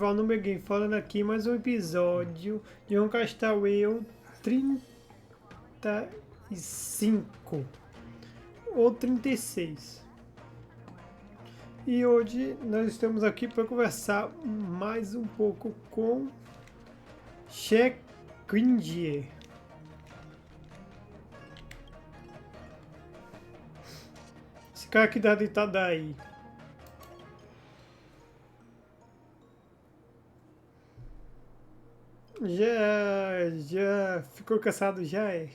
Noob Game falando aqui mais um episódio de Honkai 35 ou 36. E hoje nós estamos aqui para conversar mais um pouco com Conhecida. Esse cara que dá ditado aí. Já ficou cansado, já é.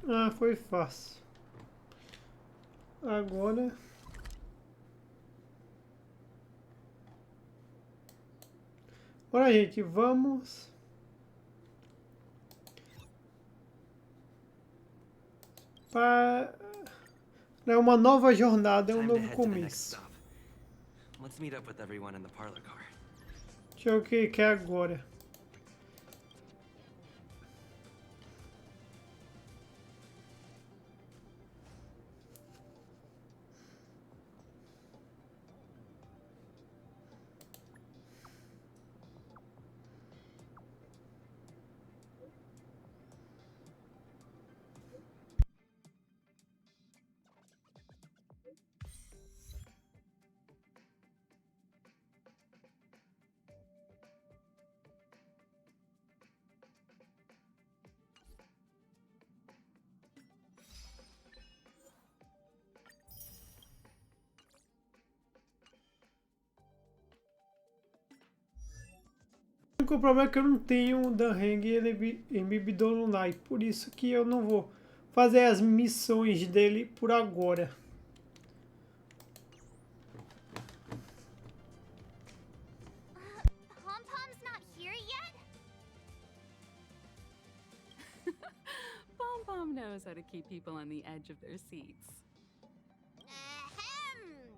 Ah, foi fácil. Agora... Olha, gente, vamos... para... É uma nova jornada, é um novo começo. Deixa eu ver o que é agora. O único problema é que eu não tenho o HENG embebedor lunar, por isso que eu não vou fazer as missões dele por agora. Pom-Pom knows how to keep people on the edge of their seats. Ahem!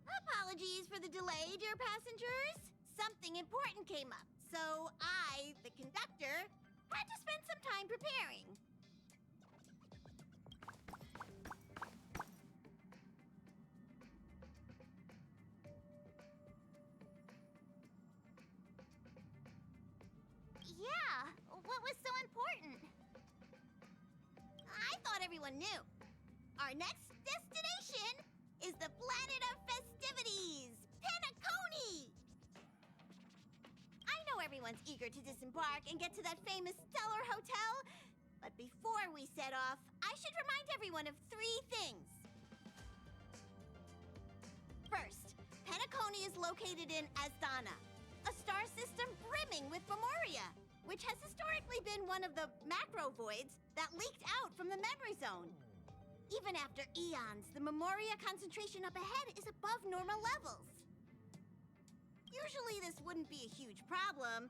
Apologies for the delay, dear passengers. Something important came up, so I, the conductor, had to spend some time preparing. Yeah, what was so important? I thought everyone knew. Our next destination is the planet of festivities, Penacony! I know everyone's eager to disembark and get to that famous Stellar Hotel, but before we set off, I should remind everyone of three things. First, Penacony is located in Asdana, a star system brimming with Memoria, which has historically been one of the macro voids that leaked out from the memory zone. Even after eons, the Memoria concentration up ahead is above normal levels. Usually this wouldn't be a huge problem,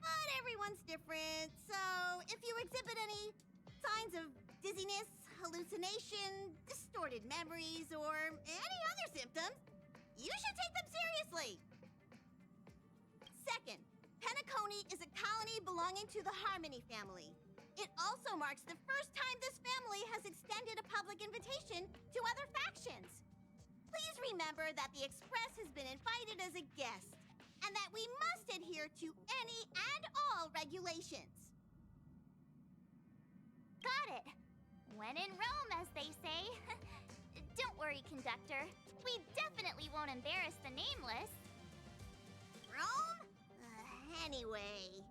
but everyone's different, so if you exhibit any signs of dizziness, hallucination, distorted memories, or any other symptoms, you should take them seriously. Second, Penacony is a colony belonging to the Harmony family. It also marks the first time this family has extended a public invitation to other factions. Please remember that the Express has been invited as a guest, and that we must adhere to any and all regulations. Got it. When in Rome, as they say. Don't worry, conductor. We definitely won't embarrass the nameless. Rome? Anyway,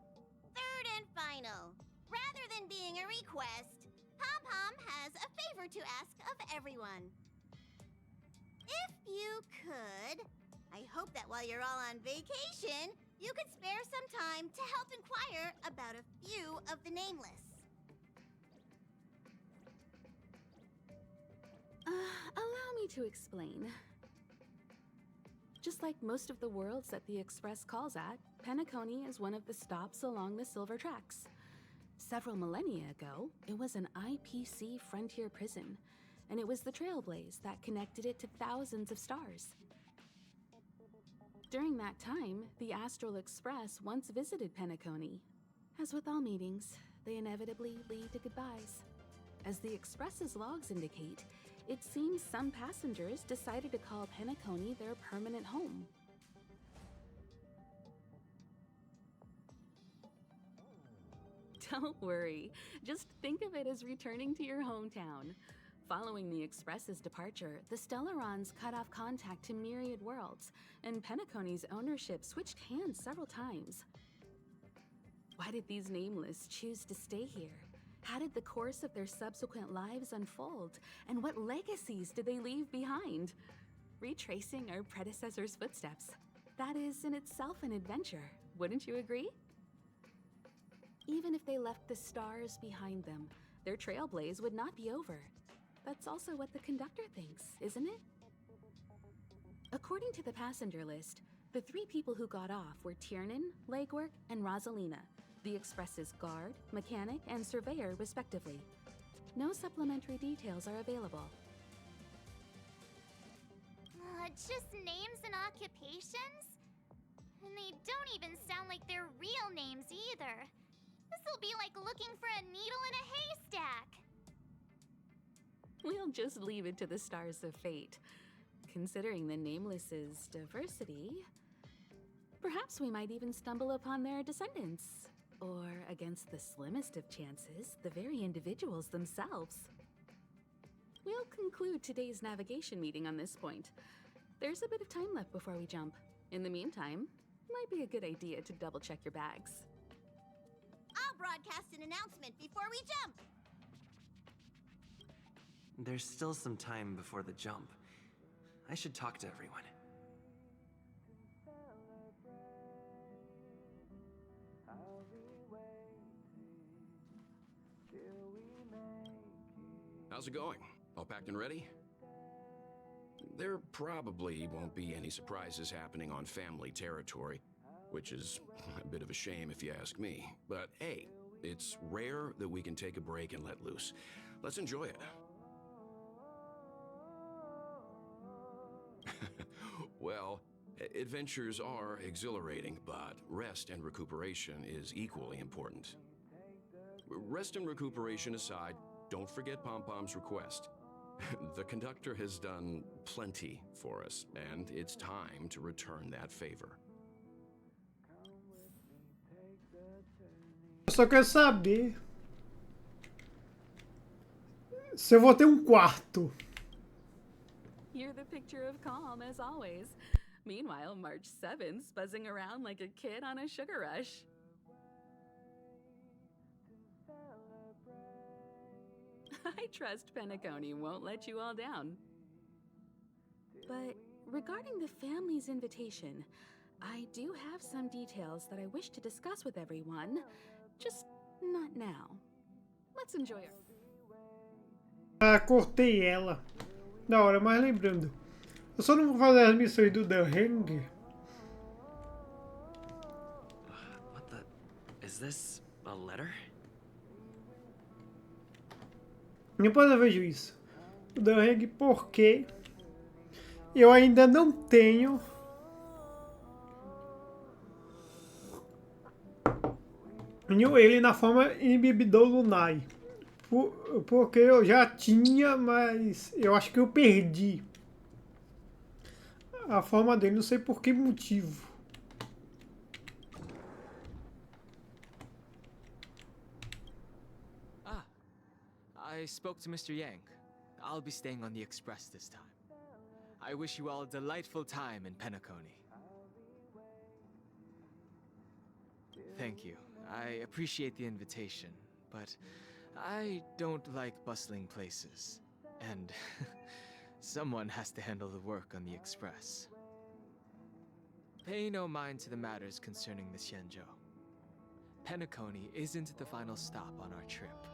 third and final. Rather than being a request, Pom-Pom has a favor to ask of everyone. If you could, I hope that while you're all on vacation, you could spare some time to help inquire about a few of the nameless. to explain. Just like most of the worlds that the Express calls at, Penacony is one of the stops along the Silver Tracks. Several millennia ago, it was an IPC frontier prison, and it was the Trailblaze that connected it to thousands of stars. During that time, the Astral Express once visited Penacony. As with all meetings, they inevitably lead to goodbyes. As the Express's logs indicate, it seems some passengers decided to call Penacony their permanent home. Don't worry, just think of it as returning to your hometown. Following the Express's departure, the Stellarons cut off contact to myriad worlds, and Penacony's ownership switched hands several times. Why did these Nameless choose to stay here? How did the course of their subsequent lives unfold? And what legacies did they leave behind? Retracing our predecessors' footsteps. That is in itself an adventure, wouldn't you agree? Even if they left the stars behind them, their trailblaze would not be over. That's also what the conductor thinks, isn't it? According to the passenger list, the 3 people who got off were Tiernan, Legwork, and Rosalina, the Express's guard, mechanic, and surveyor, respectively. No supplementary details are available. Just names and occupations? And they don't even sound like their real names either. This'll be like looking for a needle in a haystack. We'll just leave it to the stars of fate. Considering the Nameless's diversity, perhaps we might even stumble upon their descendants. Or, against the slimmest of chances, the very individuals themselves. We'll conclude today's navigation meeting on this point. There's a bit of time left before we jump. In the meantime, might be a good idea to double-check your bags. I'll broadcast an announcement before we jump. There's still some time before the jump. I should talk to everyone. How's it going? All packed and ready? There probably won't be any surprises happening on family territory, which is a bit of a shame if you ask me. But hey, it's rare that we can take a break and let loose. Let's enjoy it. Well, adventures are exhilarating, but rest and recuperation is equally important. Rest and recuperation aside, don't forget Pom-Pom's request. The conductor has done plenty for us, and it's time to return that favor. Eu só quero saber se eu vou ter quarto. You're the picture of calm, as always. Meanwhile, March 7th's buzzing around like a kid on a sugar rush. I trust Penacony won't let you all down. But regarding the family's invitation, I do have some details that I wish to discuss with everyone, just not now. Let's enjoy our... Ah, cortei ela. Da hora, mas lembrando, eu só não vou fazer as missões do HENG. What the... Is this a letter? Depois eu vejo isso. O HENG porque eu ainda não tenho ele na forma Inibidor Lunai. Porque eu já tinha, mas eu acho que eu perdi a forma dele, não sei por que motivo. Ah, I spoke to Mr. Yang. I'll be staying on the Express this time. I wish you all a delightful time in Penacony. Thank you. I appreciate the invitation, but I don't like bustling places, and someone has to handle the work on the Express. Pay no mind to the matters concerning the Xianzhou. Penacony isn't the final stop on our trip.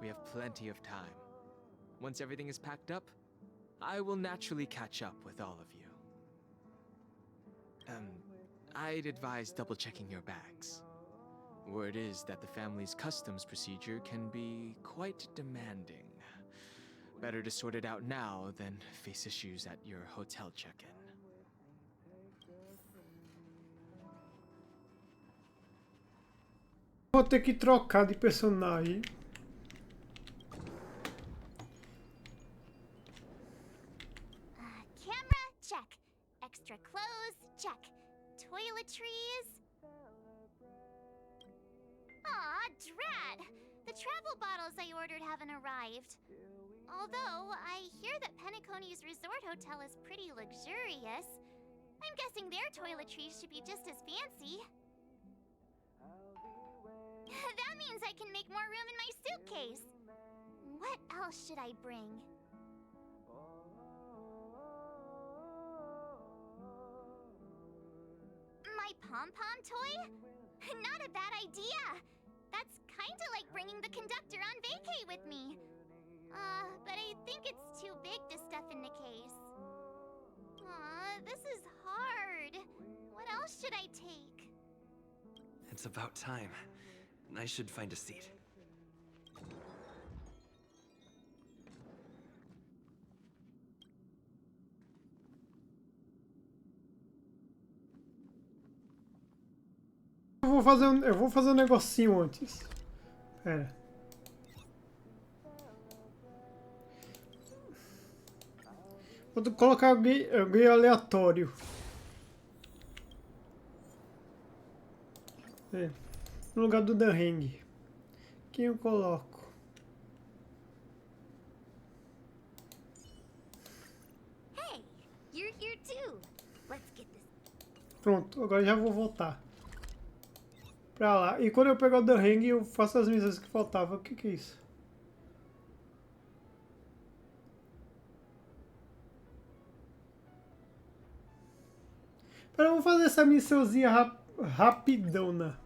We have plenty of time. Once everything is packed up, I will naturally catch up with all of you. I'd advise double-checking your bags. Word is that the family's customs procedure can be quite demanding. Better to sort it out now than face issues at your hotel check-in. Vou ter que trocar de personagem. Camera, check. Extra clothes, check. Toiletries. Aw, drat! The travel bottles I ordered haven't arrived. Although, I hear that Penacony's resort hotel is pretty luxurious. I'm guessing their toiletries should be just as fancy. That means I can make more room in my suitcase. What else should I bring? My pom-pom toy? Not a bad idea. That's kinda like bringing the conductor on vacay with me. But I think it's too big to stuff in the case. Aw, this is hard. What else should I take? It's about time. I should find a seat. Eu vou fazer um negocinho antes. Pera. Vou colocar alguém aleatório. No lugar do HENG. Quem eu coloco? Hey, you're here too. Let's get this. Pronto, agora já vou voltar pra lá. E quando eu pegar o HENG, eu faço as missões que faltavam. O que é isso? Pera, vamos fazer essa missãozinha rapidona.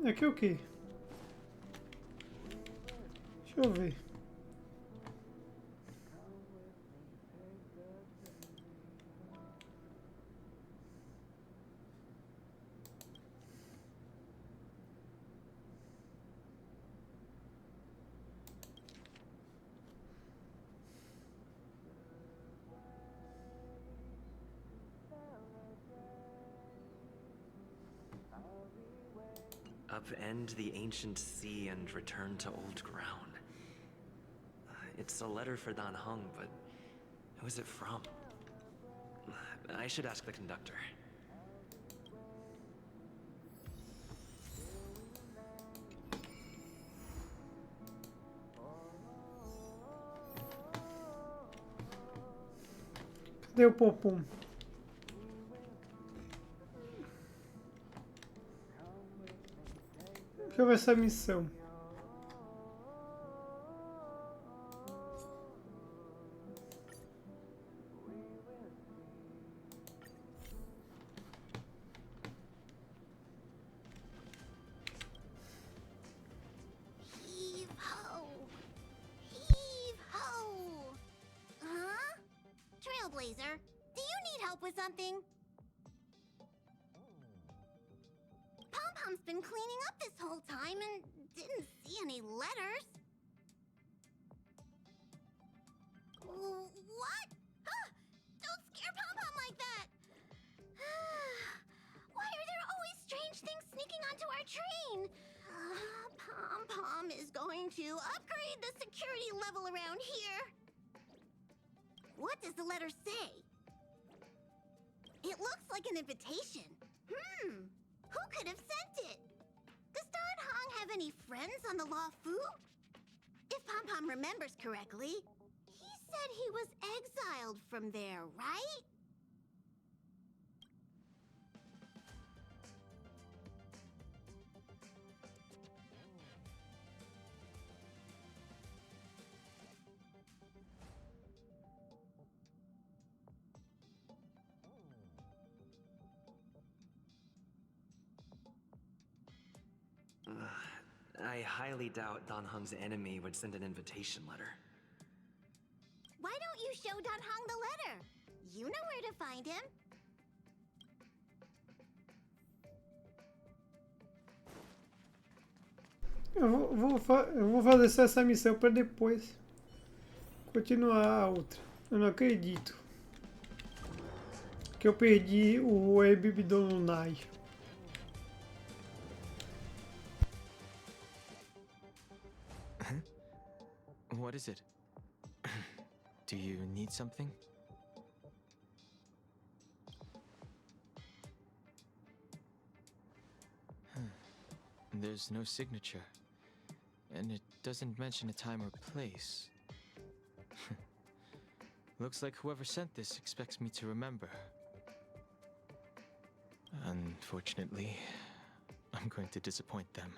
Aqui é o quê? Deixa eu ver. Upend the ancient sea and return to old ground. It's a letter for Dan Heng, but who is it from? I should ask the conductor. Cadê o Popum? Deixa eu ver essa missão. Heave ho! Heave ho! Huh? Trailblazer, do you need help with something? Pom-Pom's been cleaning up this whole time and didn't see any letters. What? Huh? Don't scare Pom-Pom like that! Why are there always strange things sneaking onto our train? Pom-Pom, Pom is going to upgrade the security level around here. What does the letter say? It looks like an invitation. Who could have sent it? Does Don Hong have any friends on the Law Fu? If Pom Pom remembers correctly, he said he was exiled from there, right? I highly doubt Dan Heng's enemy would send an invitation letter. Why don't you show Don Hong the letter? You know where to find him. Eu vou fazer só essa missão para depois continuar a outra. Eu não acredito que eu perdi o Ebibido Lunai. What is it? Do you need something? There's no signature, and it doesn't mention a time or place. Looks like whoever sent this expects me to remember. Unfortunately, I'm going to disappoint them.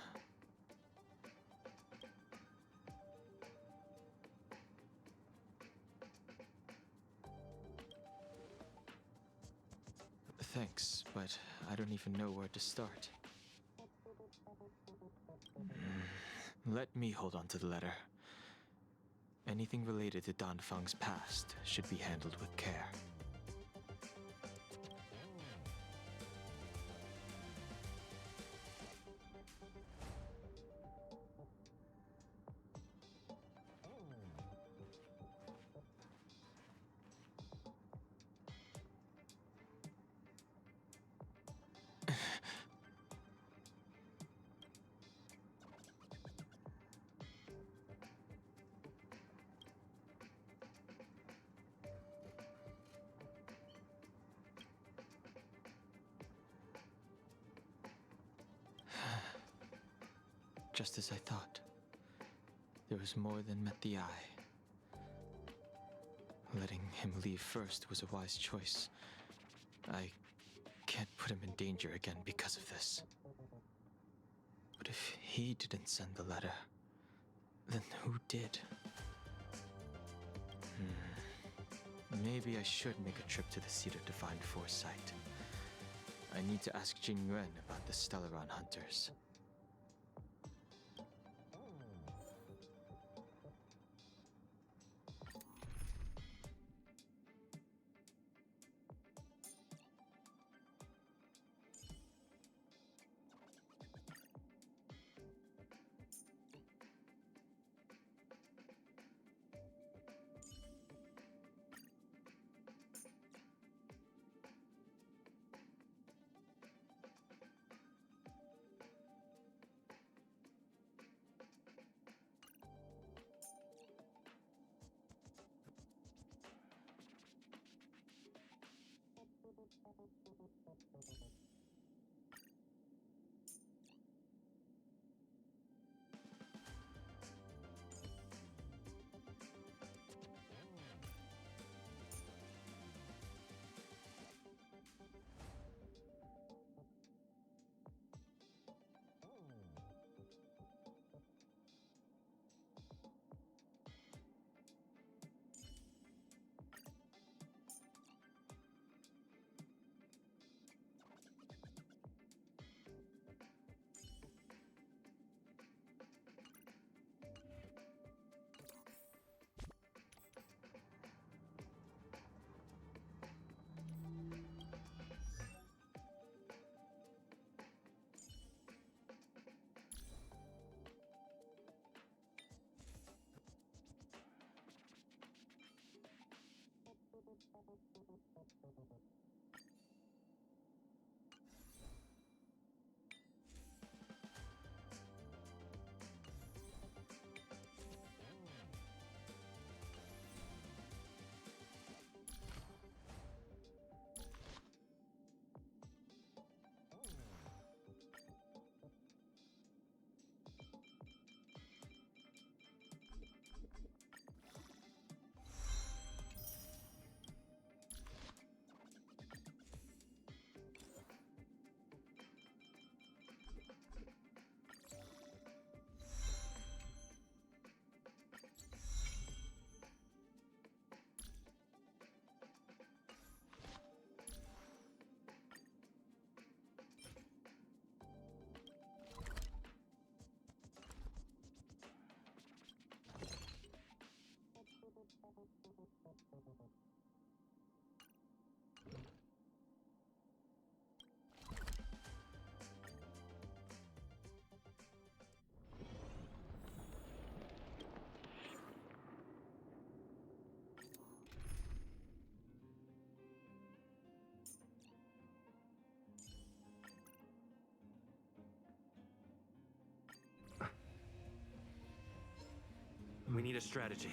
Thanks, but I don't even know where to start. Let me hold on to the letter. Anything related to Dan Feng's past should be handled with care. Just as I thought. There was more than met the eye. Letting him leave first was a wise choice. I can't put him in danger again because of this. But if he didn't send the letter, then who did? Maybe I should make a trip to the Cedar to find Foresight. I need to ask Jing Yuan about the Stellaron hunters. need a strategy.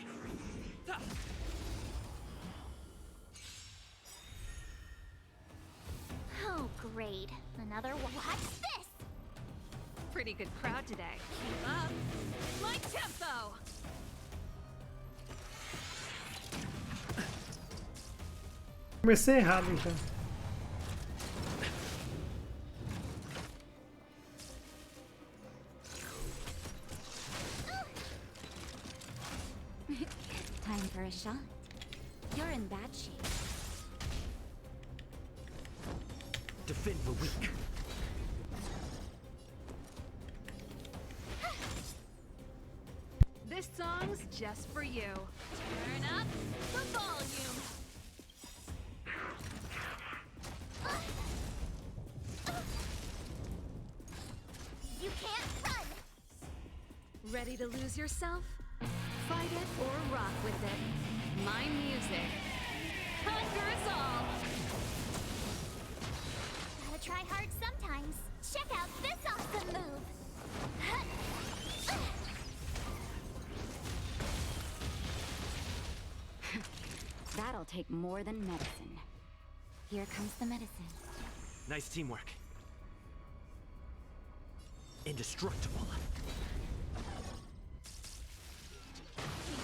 Oh, great. Another one. Watch this! Pretty good crowd today. Keep up. My tempo! Comecei errado então. Time for a shot. You're in bad shape. Defend the weak. This song's just for you. Turn up the volume. You can't run! Ready to lose yourself? Fight it or rock with it. My music. Conquer us all! Gotta try hard sometimes. Check out this awesome move! That'll take more than medicine. Here comes the medicine. Nice teamwork. Indestructible.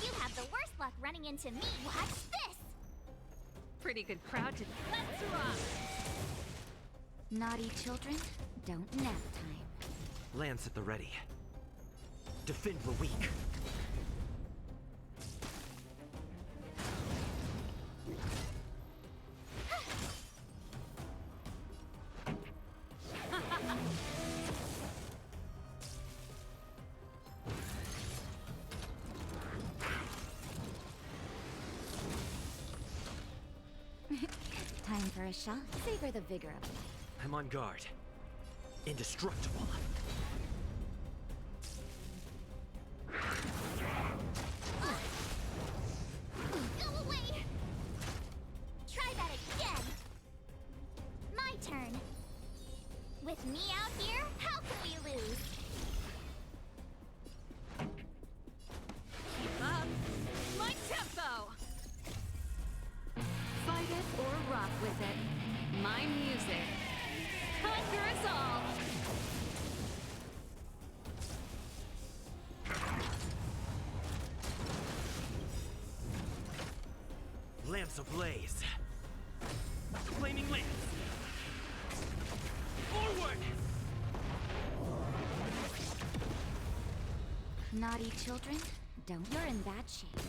You have the worst luck running into me. Watch this! Pretty good crowd today. Let's rock! Naughty children, don't nap time. Lance at the ready. Defend the weak. Time for a shot. Savor the vigor of life. I'm on guard. Indestructible. Go away! Try that again! My turn. With me out here, how can we lose? Keep up. My tempo! Fight it or rock with it. My music. Conquer us all! Lamps ablaze. Flaming lance. Forward! Naughty children, don't. You're in bad shape.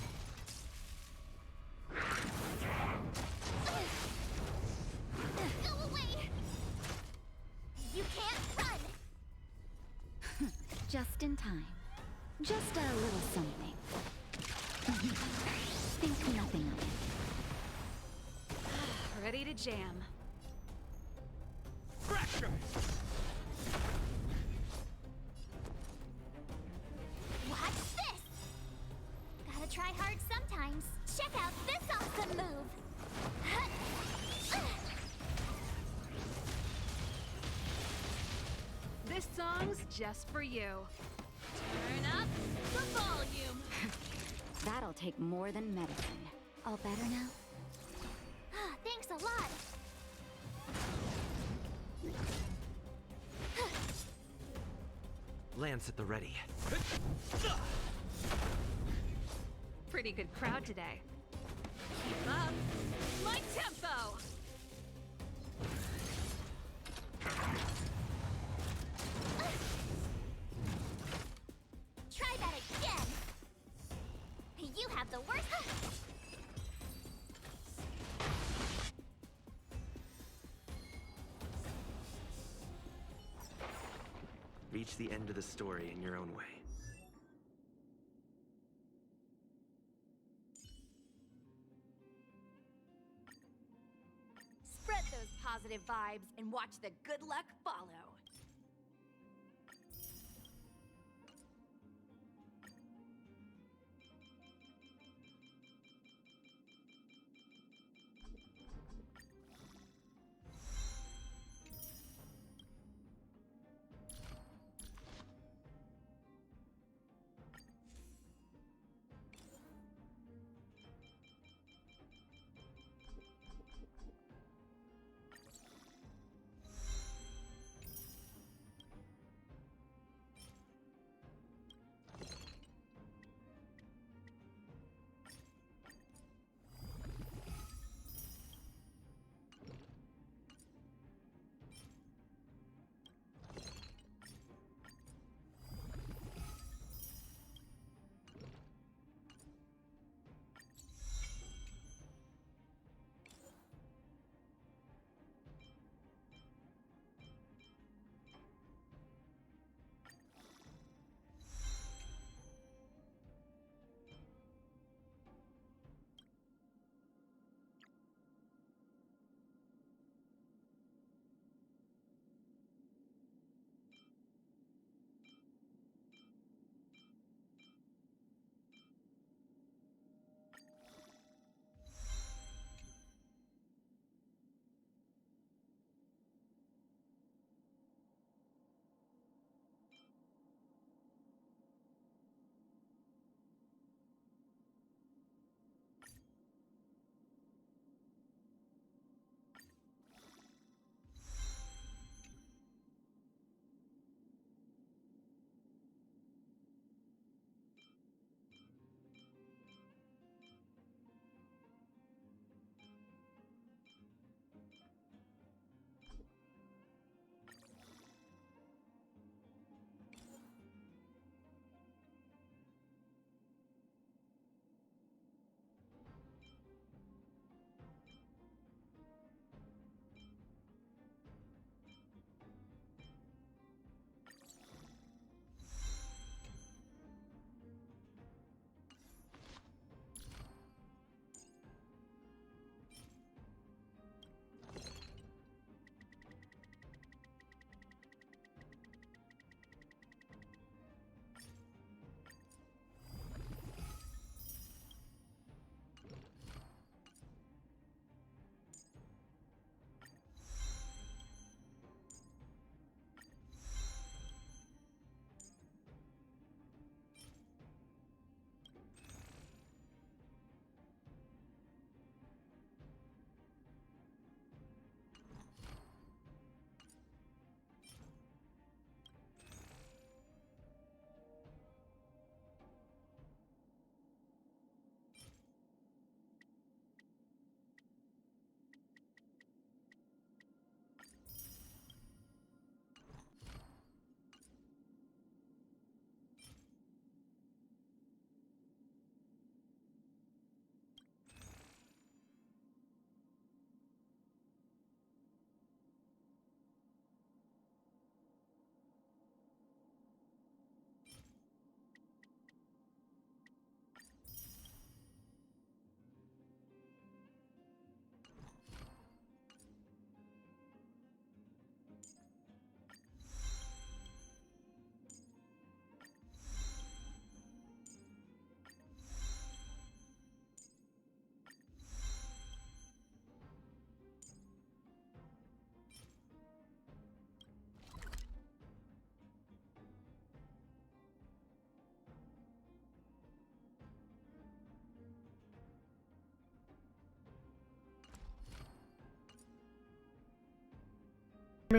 Go away! You can't run! Just in time. Just a little something. Think nothing of it. Ready to jam. Fracture! Watch this! Gotta try hard sometimes. Check out this awesome move! This song's just for you. Turn up the volume. That'll take more than medicine. All better now? Thanks a lot! Lance at the ready. Pretty good crowd today. Keep up. My tempo! Try that again! You have the worst... Reach the end of the story in your own way. Spread those positive vibes and watch the good luck follow.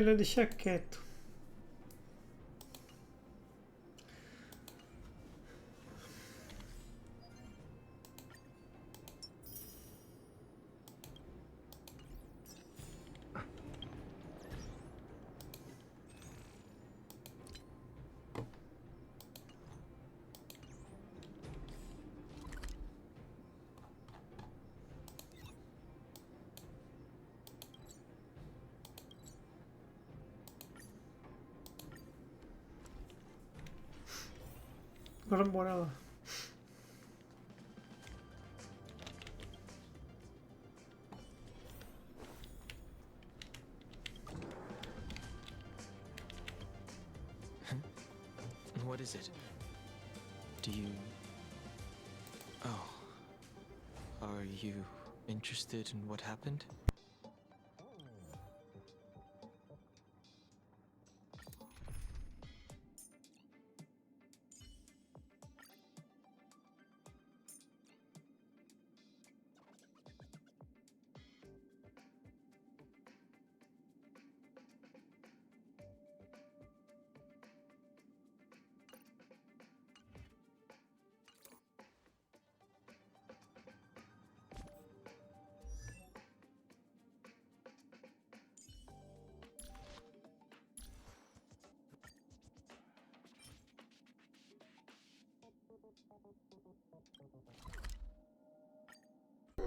melhor deixar quieto. Agora bora lá. What is it? Do you... Oh. Are you interested in what happened?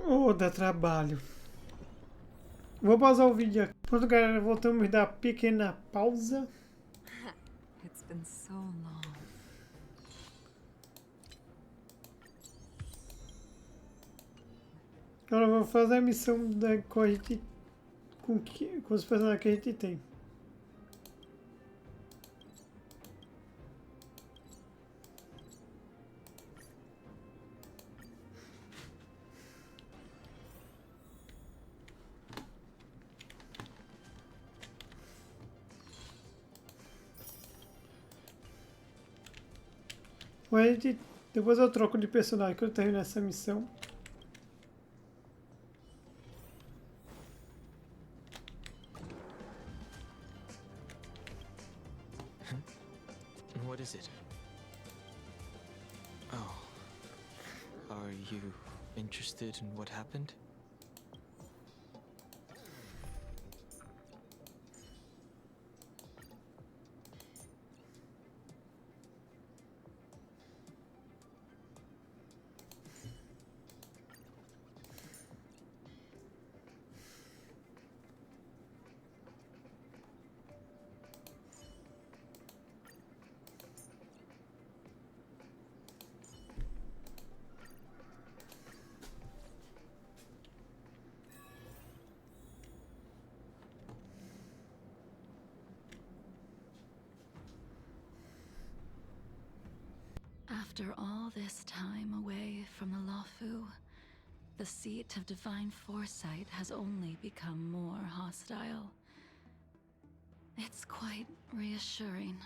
Oh, dá trabalho. Vou pausar o vídeo aqui. Pronto, galera, voltamos da pequena pausa. It's been so long. Agora eu vou fazer a missão com a gente, com os personagens que a gente tem. Depois eu troco de personagem que eu termino essa missão. What is it? Oh. Are you interested in what happened? After all this time away from the Luofu, the seat of divine foresight has only become more hostile. It's quite reassuring.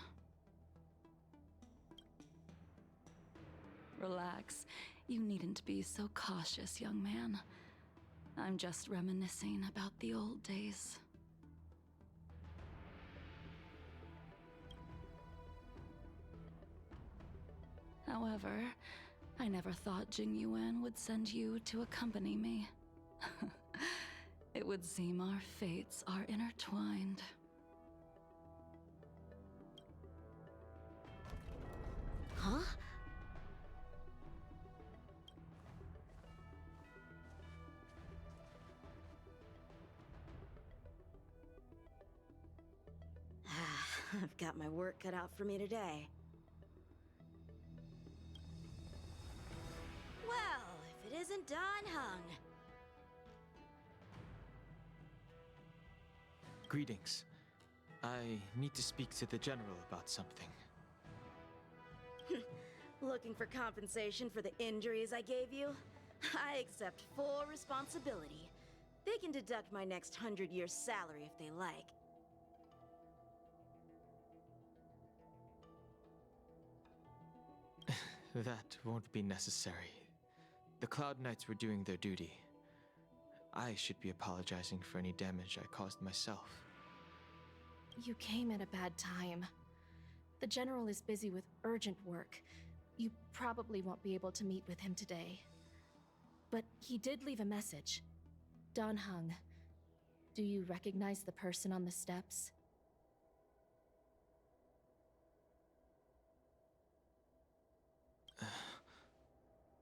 Relax. You needn't be so cautious, young man. I'm just reminiscing about the old days. However, I never thought Jing Yuan would send you to accompany me. It would seem our fates are intertwined. Huh? I've got my work cut out for me today. Well, if it isn't Dan Heng. Greetings. I need to speak to the general about something. Looking for compensation for the injuries I gave you? I accept full responsibility. They can deduct my next 100 years' salary if they like. That won't be necessary. The Cloud Knights were doing their duty. I should be apologizing for any damage I caused myself. You came at a bad time. The General is busy with urgent work. You probably won't be able to meet with him today. But he did leave a message. Dan Heng. Do you recognize the person on the steps?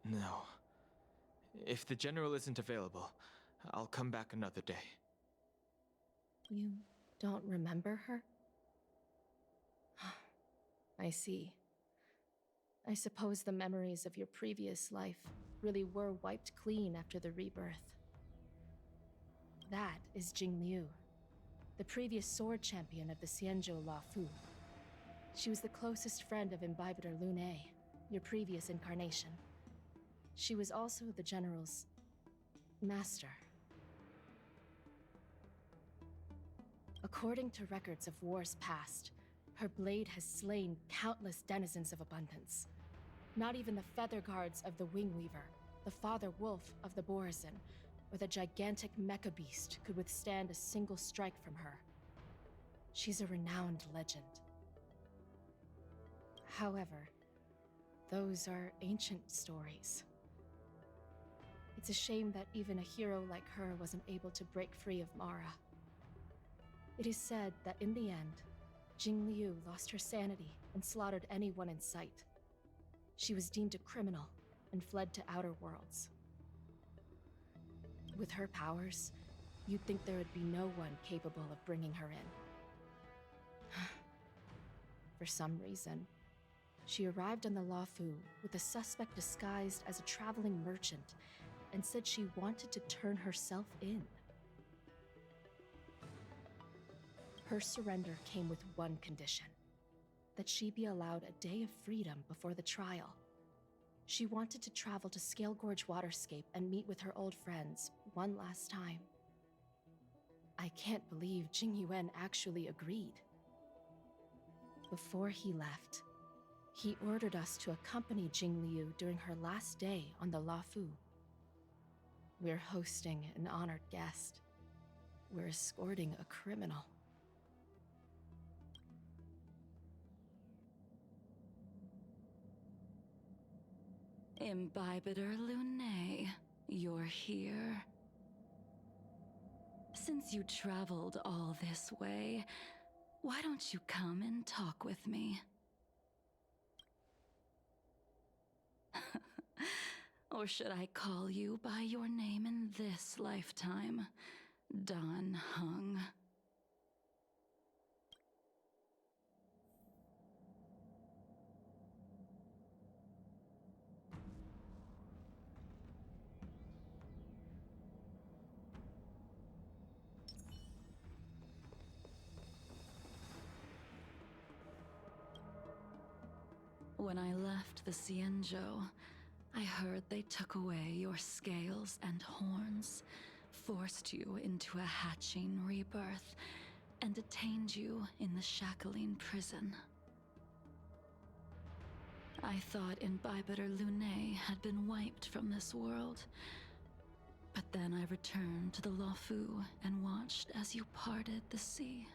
No. If the General isn't available, I'll come back another day. You don't remember her? I see. I suppose the memories of your previous life really were wiped clean after the rebirth. That is Jing Liu, the previous sword champion of the Xianzhou La Fu. She was the closest friend of Imbibitor Lune, your previous incarnation. She was also the General's master. According to records of wars past, her blade has slain countless denizens of abundance. Not even the feather guards of the Wingweaver, the father wolf of the Borazon, or the gigantic mecha beast could withstand a single strike from her. She's a renowned legend. However, those are ancient stories. It's a shame that even a hero like her wasn't able to break free of Mara. It is said that in the end, Jing Liu lost her sanity and slaughtered anyone in sight. She was deemed a criminal and fled to outer worlds. With her powers, you'd think there would be no one capable of bringing her in. For some reason, she arrived on the Luofu with a suspect disguised as a traveling merchant and said she wanted to turn herself in. Her surrender came with one condition: that she be allowed a day of freedom before the trial. She wanted to travel to Scale Gorge Waterscape and meet with her old friends one last time. I can't believe Jing Yuan actually agreed. Before he left, he ordered us to accompany Jing Liu during her last day on the Luofu. We're hosting an honored guest. We're escorting a criminal. Imbibitor Lune, you're here. Since you traveled all this way, why don't you come and talk with me? Or should I call you by your name in this lifetime? Dan Heng. When I left the Xianzhou, I heard they took away your scales and horns, forced you into a hatching rebirth, and detained you in the shackling prison. I thought Imbibitor Lune had been wiped from this world, but then I returned to the Luofu and watched as you parted the sea.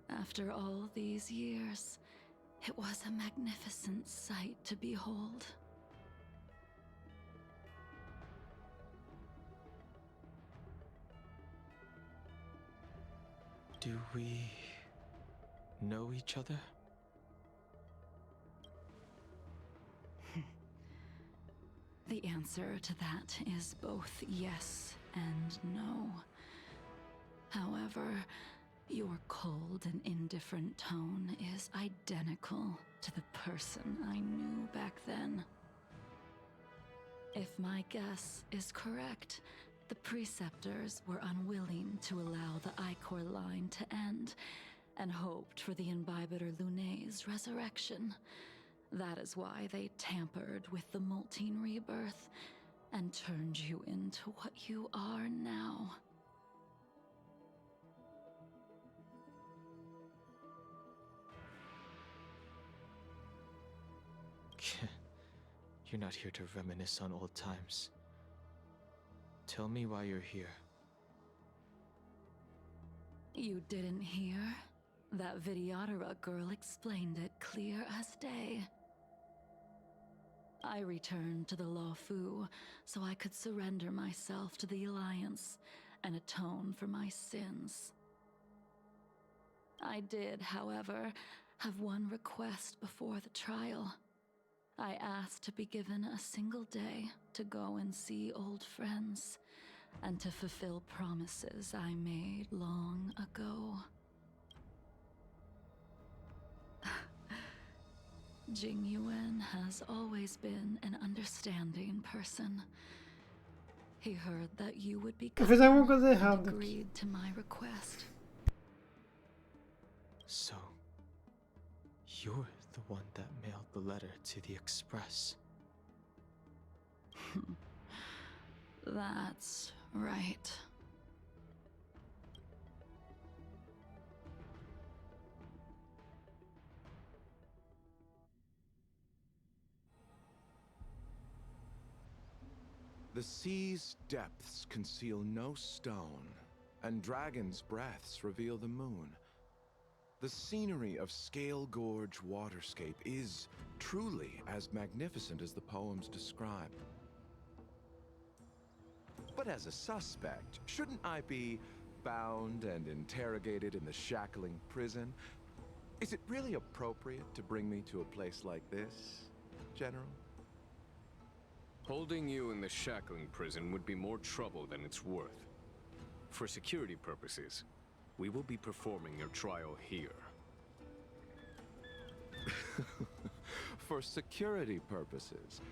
After all these years, it was a magnificent sight to behold. Do we know each other? The answer to that is both yes and no. However, your cold and indifferent tone is identical to the person I knew back then. If my guess is correct, the preceptors were unwilling to allow the Ichor line to end, and hoped for the Imbibitor Lune's resurrection. That is why they tampered with the molting rebirth, and turned you into what you are now. You're not here to reminisce on old times. Tell me why you're here. You didn't hear? That Vidyadhara girl explained it clear as day. I returned to the Lawfu so I could surrender myself to the Alliance and atone for my sins. I did, however, have one request before the trial. I asked to be given a single day to go and see old friends, and to fulfill promises I made long ago. Jing Yuan has always been an understanding person. He heard that you would be Eu fiz alguma coisa and errada aqui. agreed to my request. So, you're the one that mailed the letter to the Express. That's right. The sea's depths conceal no stone, and dragons' breaths reveal the moon. The scenery of Scale Gorge Waterscape is truly as magnificent as the poems describe. But as a suspect, shouldn't I be bound and interrogated in the shackling prison? Is it really appropriate to bring me to a place like this, General? Holding you in the shackling prison would be more trouble than it's worth. For security purposes, we will be performing your trial here. For security purposes?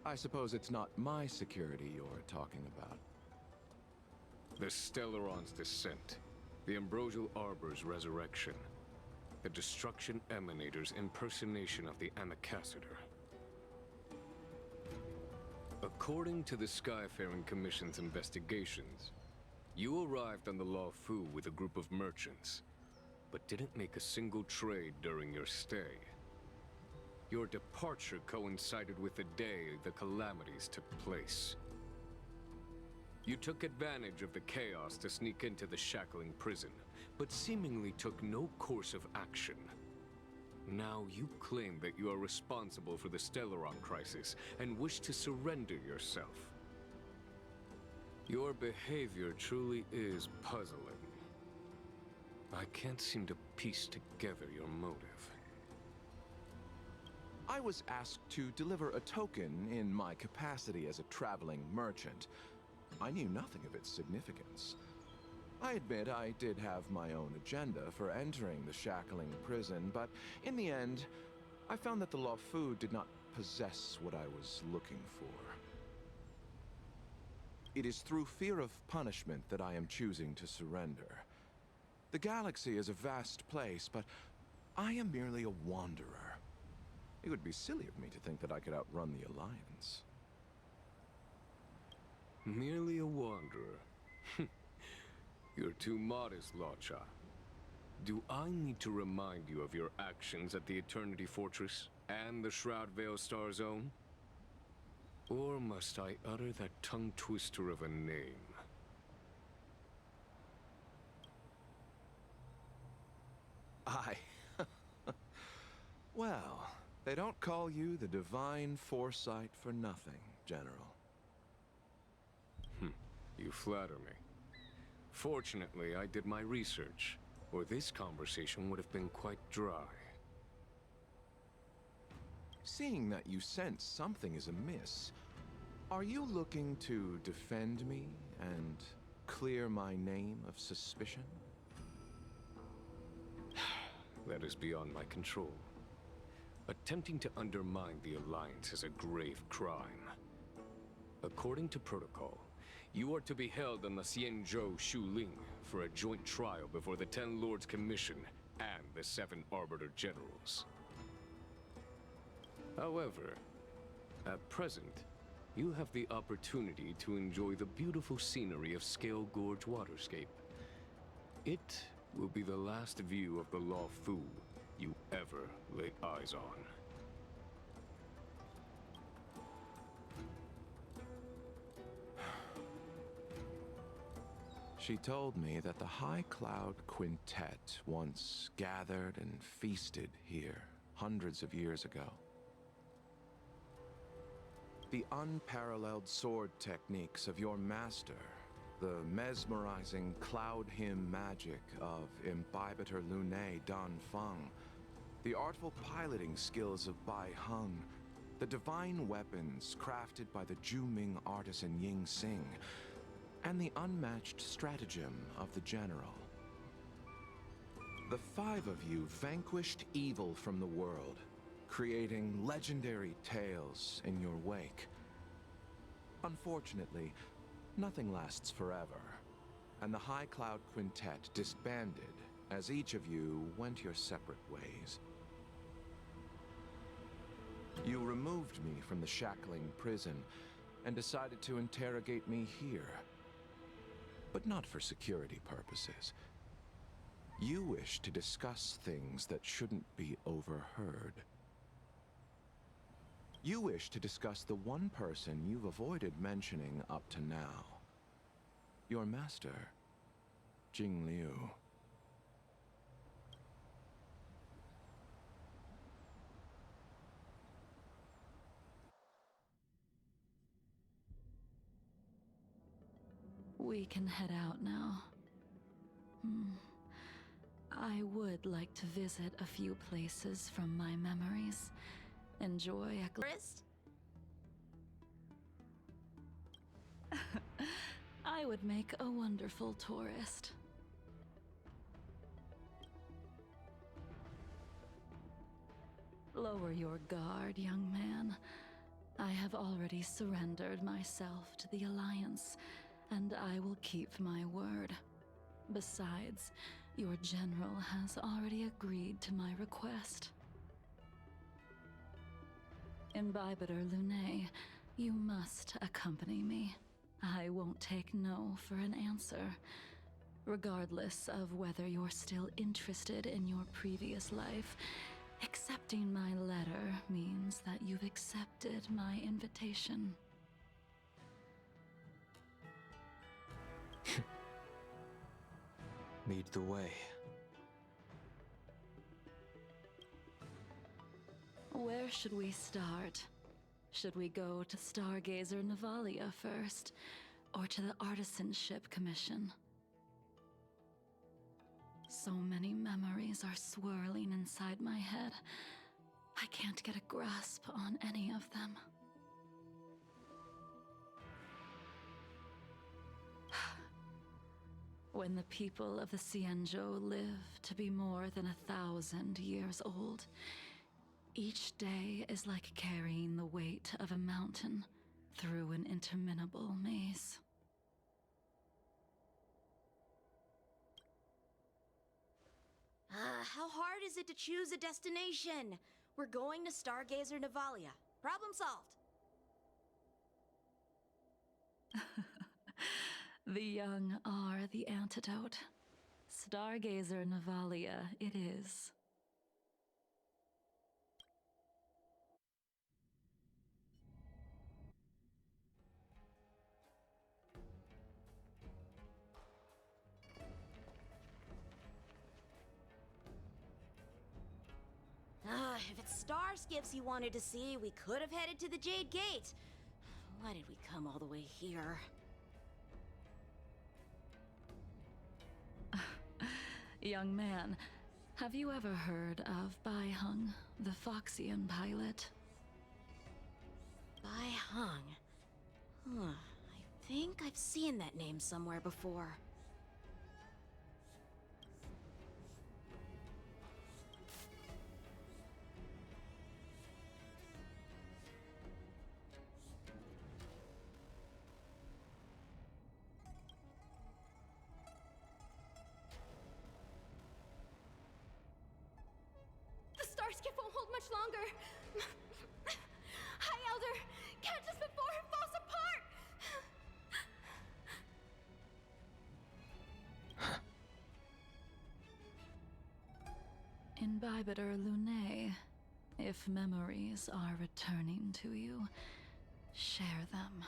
I suppose it's not my security you're talking about. The Stellaron's descent, the Ambrosial Arbor's resurrection, the Destruction Emanator's impersonation of the Ambassador. According to the Skyfaring Commission's investigations, you arrived on the Lawfu with a group of merchants, but didn't make a single trade during your stay. Your departure coincided with the day the calamities took place. You took advantage of the chaos to sneak into the shackling prison, but seemingly took no course of action. Now you claim that you are responsible for the Stellaron crisis and wish to surrender yourself. Your behavior truly is puzzling. I can't seem to piece together your motive. I was asked to deliver a token in my capacity as a traveling merchant. I knew nothing of its significance. I admit I did have my own agenda for entering the shackling prison, but in the end, I found that the Lawfu did not possess what I was looking for. It is through fear of punishment that I am choosing to surrender. The galaxy is a vast place, but I am merely a wanderer. It would be silly of me to think that I could outrun the Alliance. Merely a wanderer? You're too modest, Lotcha. Do I need to remind you of your actions at the Eternity Fortress and the Shroud Veil Star Zone? Or must I utter that tongue-twister of a name? Well, they don't call you the Divine Foresight for nothing, General. You flatter me. Fortunately, I did my research, or this conversation would have been quite dry. Seeing that you sense something is amiss, are you looking to defend me and clear my name of suspicion? That is beyond my control. Attempting to undermine the Alliance is a grave crime. According to protocol, you are to be held on the Xianzhou Shuling for a joint trial before the Ten Lords Commission and the 7 Arbiter Generals. However, at present, you have the opportunity to enjoy the beautiful scenery of Scale Gorge Waterscape. It will be the last view of the Lawfu you ever lay eyes on. She told me that the High Cloud Quintet once gathered and feasted here hundreds of years ago. The unparalleled sword techniques of your master, the mesmerizing cloud hymn magic of Imbibitor Lunae Dan Feng, the artful piloting skills of Bai Heng, the divine weapons crafted by the Juming artisan Ying Xing, and the unmatched stratagem of the general. The 5 of you vanquished evil from the world, creating legendary tales in your wake. Unfortunately, nothing lasts forever, and the High Cloud Quintet disbanded as each of you went your separate ways. You removed me from the shackling prison and decided to interrogate me here. But not for security purposes. You wish to discuss things that shouldn't be overheard. You wish to discuss the one person you've avoided mentioning up to now. Your master, Jing Liu. We can head out now. I would like to visit a few places from my memories. Enjoy a Tourist? I would make a wonderful tourist. Lower your guard, young man. I have already surrendered myself to the Alliance, and I will keep my word. Besides, your general has already agreed to my request. Imbibitor Lunae, you must accompany me. I won't take no for an answer, regardless of whether you're still interested in your previous life. Accepting my letter means that you've accepted my invitation. Lead the way. Where should we start? Should we go to Stargazer Navalia first, or to the Artisanship Commission? So many memories are swirling inside my head. I can't get a grasp on any of them. When the people of the Xianzhou live to be more than 1,000 years old, each day is like carrying the weight of a mountain through an interminable maze. How hard is it to choose a destination? We're going to Stargazer Navalia. Problem solved. The young are the antidote. Stargazer Navalia it is. If it's star skiffs you wanted to see, we could have headed to the Jade Gate. Why did we come all the way here? Young man, have you ever heard of Bai Heng, the Foxian pilot? Bai Heng. I think I've seen that name somewhere before. Skiff won't hold much longer. High Elder, catch us before it falls apart! Imbibitor Lunae, if memories are returning to you, share them.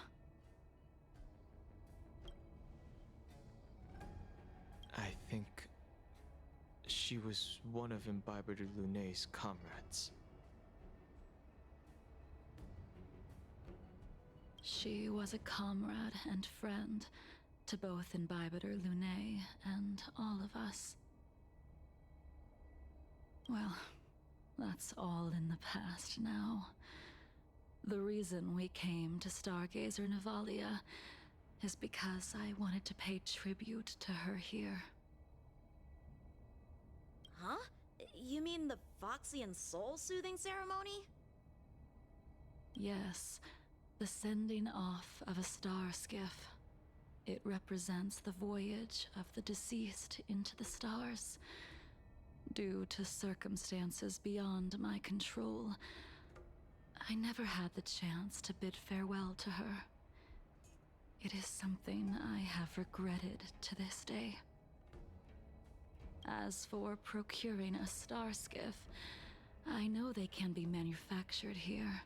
I think she was one of Imbiber de Lunay's comrades. She was a comrade and friend to both Imbiber Lunay and all of us. Well, that's all in the past now. The reason we came to Stargazer Navalia is because I wanted to pay tribute to her here. Huh? You mean the Foxian soul-soothing ceremony? Yes, the sending off of a star skiff. It represents the voyage of the deceased into the stars. Due to circumstances beyond my control, I never had the chance to bid farewell to her. It is something I have regretted to this day. As for procuring a star skiff, I know they can be manufactured here,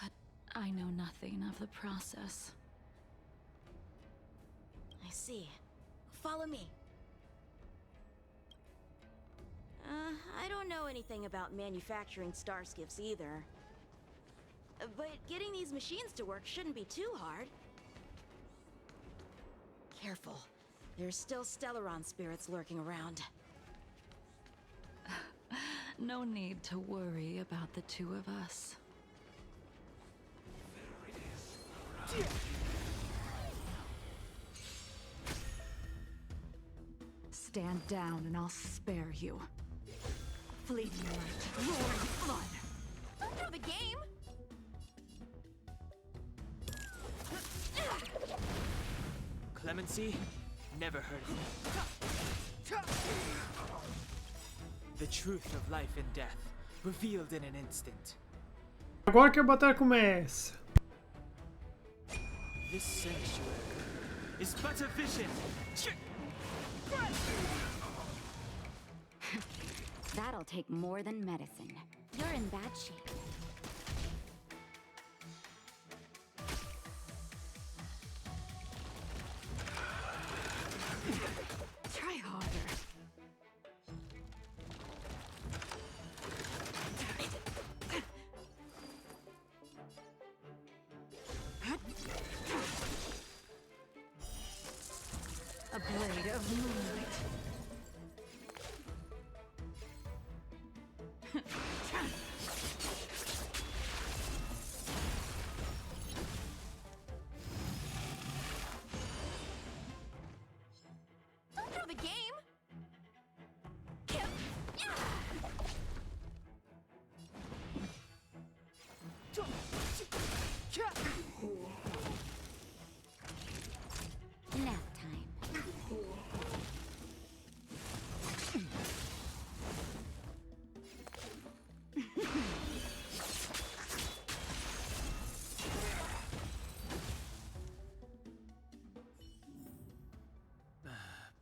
but I know nothing of the process. I see. Follow me. I don't know anything about manufacturing star skiffs either. But getting these machines to work shouldn't be too hard. Careful. There's still Stellaron spirits lurking around. No need to worry about the two of us. Stand down and I'll spare you. Fleeting light, roaring flood. Over the game! Clemency? Never heard of it. The truth of life and death, revealed in an instant. Agora que a batalha começa. This sanctuary is but a vision. That'll take more than medicine. You're in bad shape. Try harder. A blade of moonlight. Over the game! Nap time.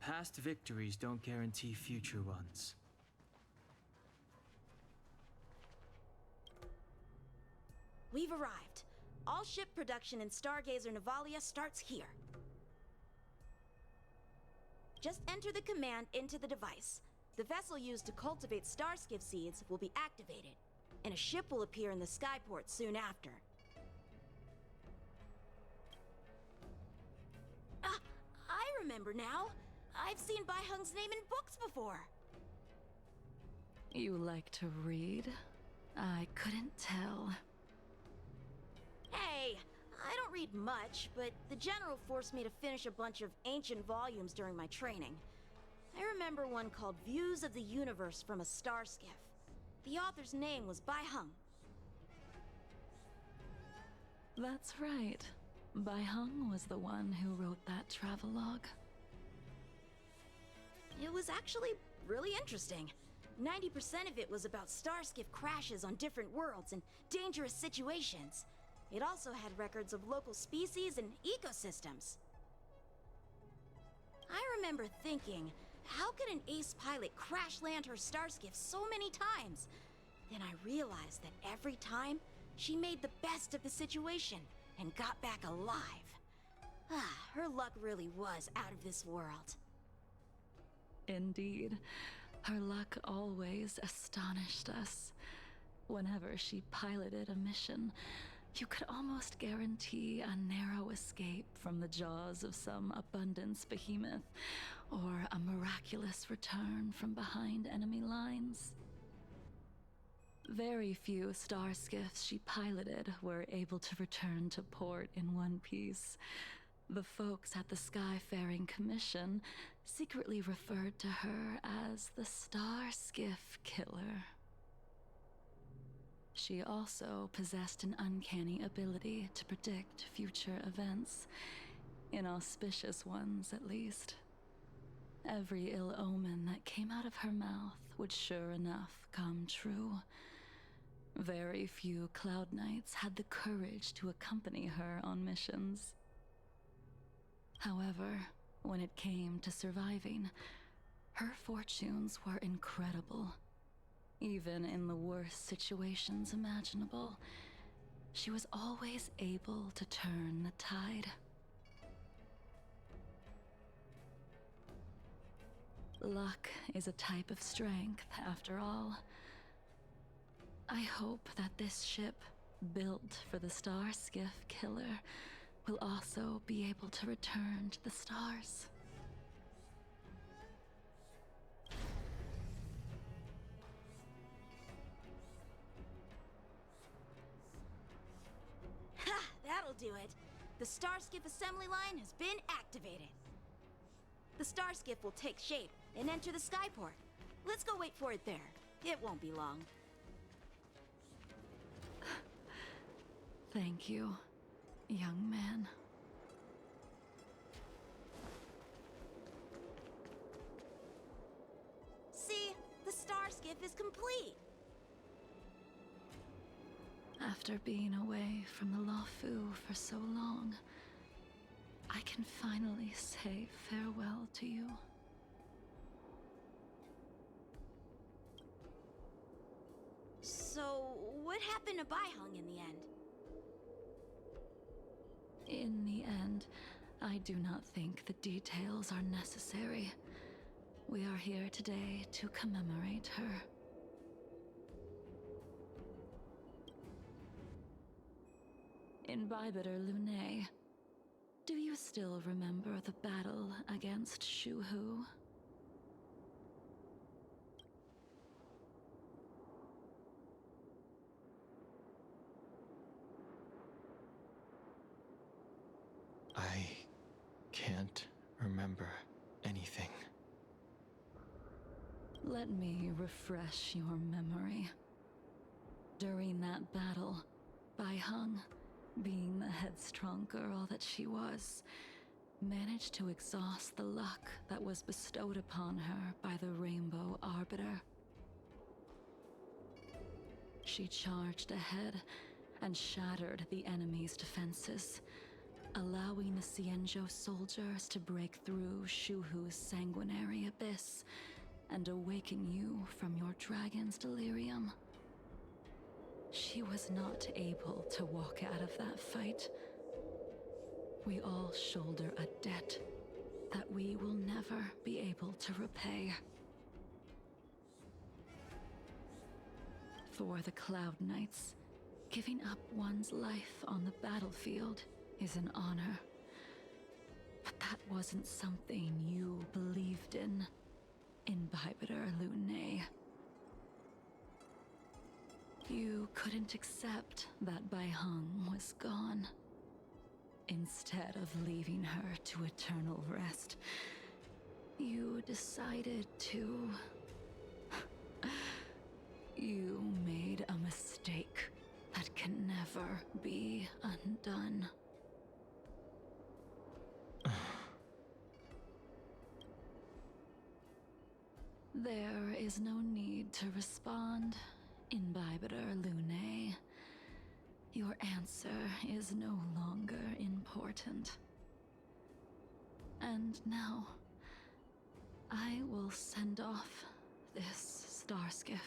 Past victories don't guarantee future ones. We've arrived. All ship production in Stargazer Navalia starts here. Just enter the command into the device. The vessel used to cultivate starskiff seeds will be activated, and a ship will appear in the skyport soon after. I remember now. I've seen Bai Heng's name in books before. You like to read? I couldn't tell. Hey, I don't read much, but the General forced me to finish a bunch of ancient volumes during my training. I remember one called Views of the Universe from a Star Skiff. The author's name was Bai Heng. That's right. Bai Heng was the one who wrote that travelogue. It was actually really interesting. 90% of it was about starskiff crashes on different worlds and dangerous situations. It also had records of local species and ecosystems. I remember thinking, how could an ace pilot crash land her starskiff so many times? Then I realized that every time, she made the best of the situation and got back alive. Her luck really was out of this world. Indeed, her luck always astonished us. Whenever she piloted a mission, you could almost guarantee a narrow escape from the jaws of some abundance behemoth, or a miraculous return from behind enemy lines. Very few star skiffs she piloted were able to return to port in one piece. The folks at the Skyfaring Commission secretly referred to her as the Star Skiff Killer. She also possessed an uncanny ability to predict future events, inauspicious ones at least. Every ill omen that came out of her mouth would sure enough come true. Very few Cloud Knights had the courage to accompany her on missions. However, when it came to surviving, her fortunes were incredible. Even in the worst situations imaginable, she was always able to turn the tide. Luck is a type of strength, after all. I hope that this ship, built for the Star Skiff Killer, will also be able to return to the stars. Ha! That'll do it. The Starskiff assembly line has been activated. The Starskiff will take shape and enter the skyport. Let's go wait for it there. It won't be long. Thank you, young man. See, the Starskiff is complete. After being away from the Lawfu for so long, I can finally say farewell to you. So, what happened to Baiheng in the end? In the end, I do not think the details are necessary. We are here today to commemorate her. In Bibiter Lunae, do you still remember the battle against Shuhu? I can't remember anything. Let me refresh your memory. During that battle, Baiheng, being the headstrong girl that she was, managed to exhaust the luck that was bestowed upon her by the Rainbow Arbiter. She charged ahead and shattered the enemy's defenses, allowing the Xianzhou soldiers to break through Shuhu's sanguinary abyss and awaken you from your dragon's delirium. She was not able to walk out of that fight. We all shoulder a debt that we will never be able to repay. For the Cloud Knights, giving up one's life on the battlefield is an honor. But that wasn't something you believed in Bibiter Lunae. You couldn't accept that Baiheng was gone. Instead of leaving her to eternal rest, you decided to... You made a mistake that can never be undone. There is no need to respond, Imbibiter Lunae. Your answer is no longer important. And now, I will send off this Starskiff.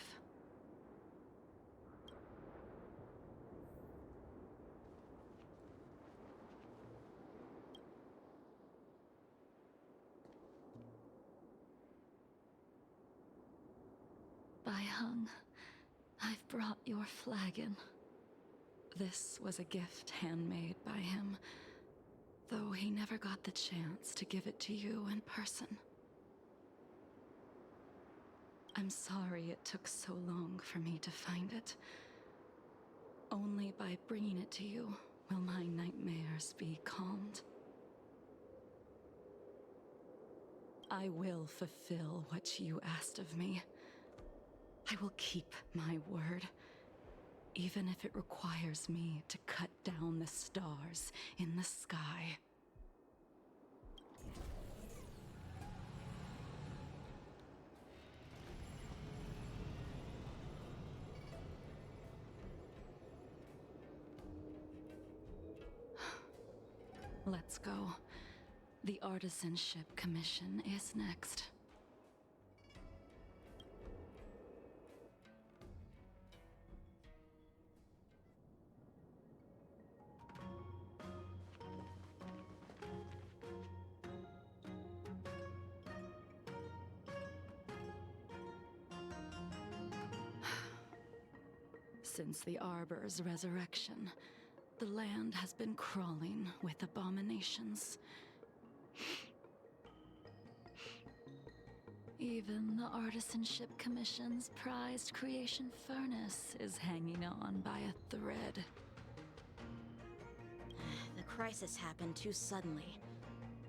by Hung. I've brought your flagon. This was a gift handmade by him, though he never got the chance to give it to you in person. I'm sorry it took so long for me to find it. Only by bringing it to you will my nightmares be calmed. I will fulfill what you asked of me. I will keep my word, even if it requires me to cut down the stars in the sky. Let's go. The Artisanship Commission is next. Since the Arbor's resurrection, the land has been crawling with abominations. Even the Artisanship Commission's prized creation furnace is hanging on by a thread. The crisis happened too suddenly.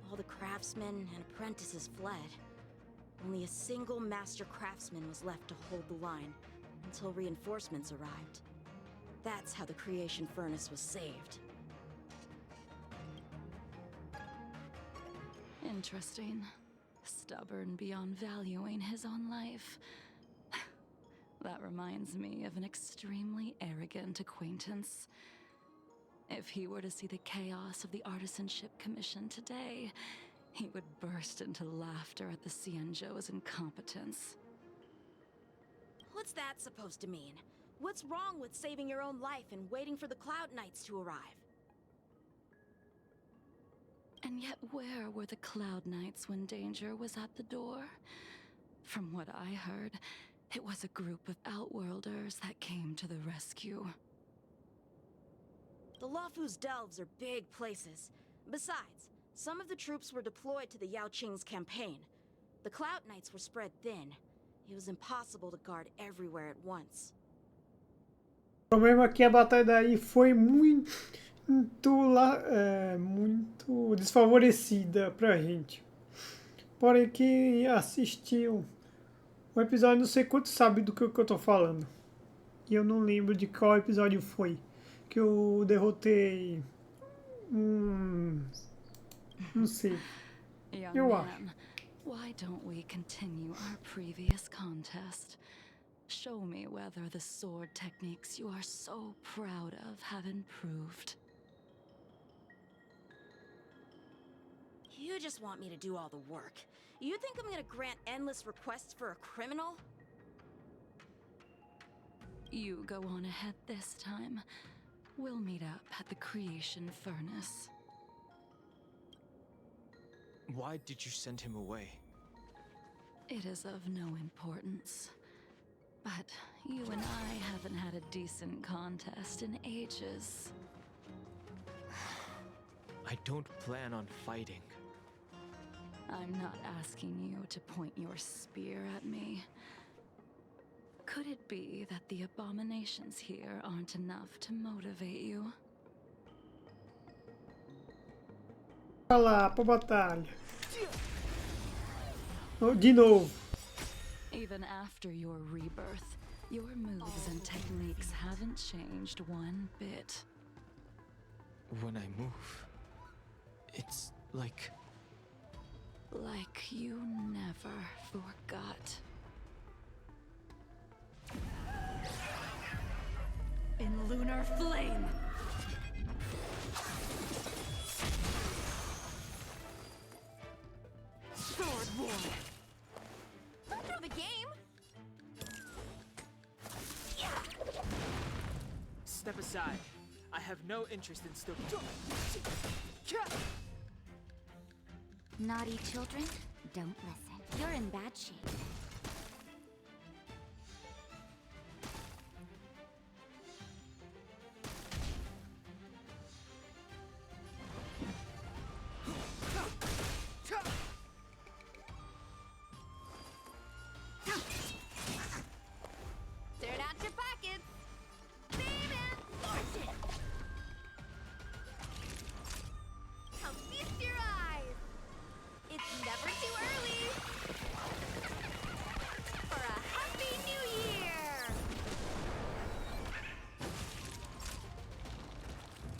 All the craftsmen and apprentices fled. Only a single master craftsman was left to hold the line until reinforcements arrived. That's how the creation furnace was saved. Interesting. Stubborn beyond valuing his own life. That reminds me of an extremely arrogant acquaintance. If he were to see the chaos of the Artisanship Commission today, he would burst into laughter at the Cienjo's incompetence. What's that supposed to mean? What's wrong with saving your own life and waiting for the Cloud Knights to arrive? And yet where were the Cloud Knights when danger was at the door? From what I heard, it was a group of Outworlders that came to the rescue. The Luofu's delves are big places. Besides, some of the troops were deployed to the Yao Qing's campaign. The Cloud Knights were spread thin. It was impossible to guard everywhere at once. O problema é que a batalha daí foi muito desfavorecida pra gente. Porém, quem assistiu o episódio, não sei quanto sabe do que eu tô falando. E eu não lembro de qual episódio foi. Que eu derrotei não sei. Eu acho. Why don't we continue our previous contest? Show me whether the sword techniques you are so proud of have improved. You just want me to do all the work. You think I'm gonna grant endless requests for a criminal? You go on ahead this time. We'll meet up at the creation furnace. Why did you send him away? It is of no importance. But you and I haven't had a decent contest in ages. I don't plan on fighting. I'm not asking you to point your spear at me. Could it be that the abominations here aren't enough to motivate you? Vai lá pra batalha. De novo. Even after your rebirth, your moves and techniques haven't changed one bit. When I move, it's like you never forgot. In lunar flame! Sword war! Don't throw the game! Step aside. I have no interest in still. Naughty children, don't listen. You're in bad shape.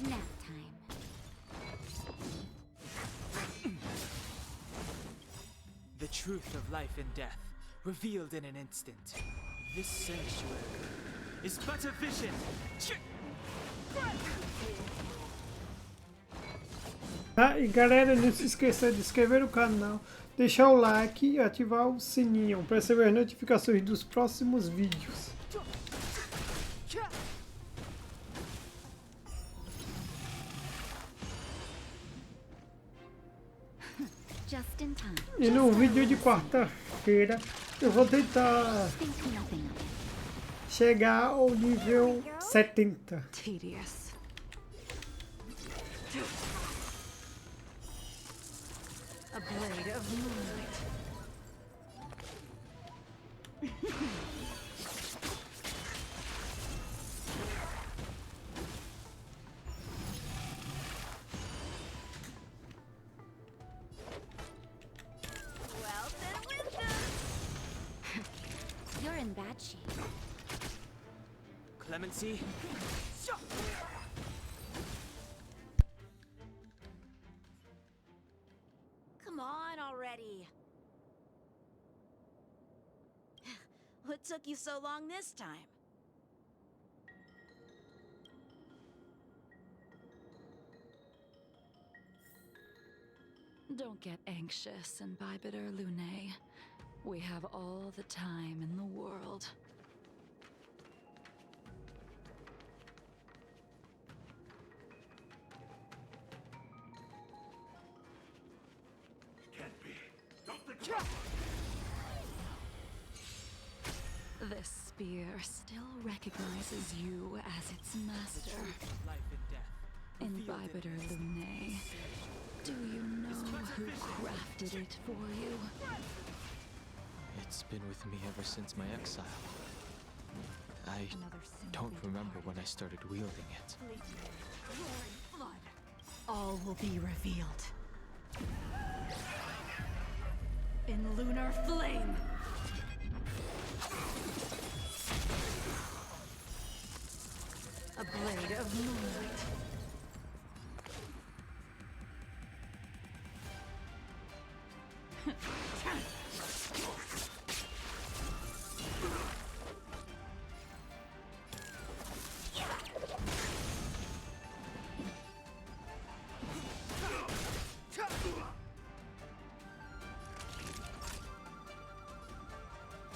Nap time. The truth of life and death, revealed in an instant. This sanctuary is but a vision. Ah, e galera, não se esqueça de inscrever no canal, deixar o like e ativar o sininho para receber as notificações dos próximos vídeos. Just in time. E no vídeo de quarta-feira eu vou tentar chegar ao nível 70. Tedious. A blade of moonlight. Well, then wisdom. You're in bad shape. Clemency? Come on already. What took you so long this time? Don't get anxious, Imbibitor Lunae. We have all the time in the world. This spear still recognizes you as its master. Life and death. Imbibitor Lunae. Do you know who crafted it for you? It's been with me ever since my exile. I don't remember when I started wielding it. All will be revealed. In lunar flame. A blade of moonlight.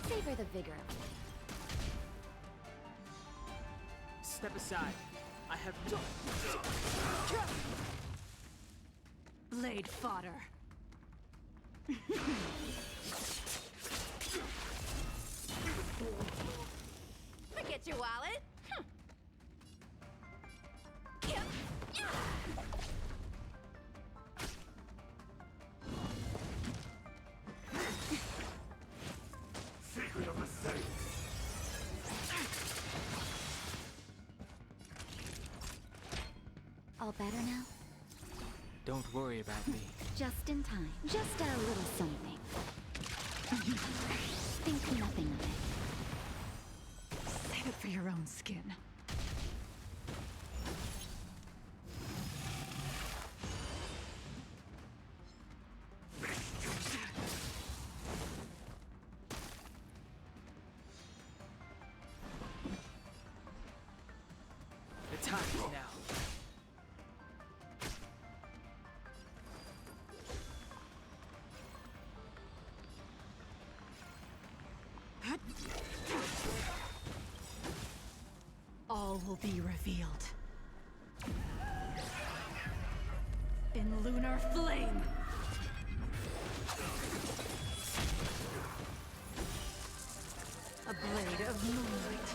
Savor the vigor of life. Step aside. I have Blade fodder. Forget your wallet. All better now? Don't worry about me. Just in time. Just a little something. Think nothing of it. Save it for your own skin. the time is now. All will be revealed. In lunar flame. A blade of moonlight.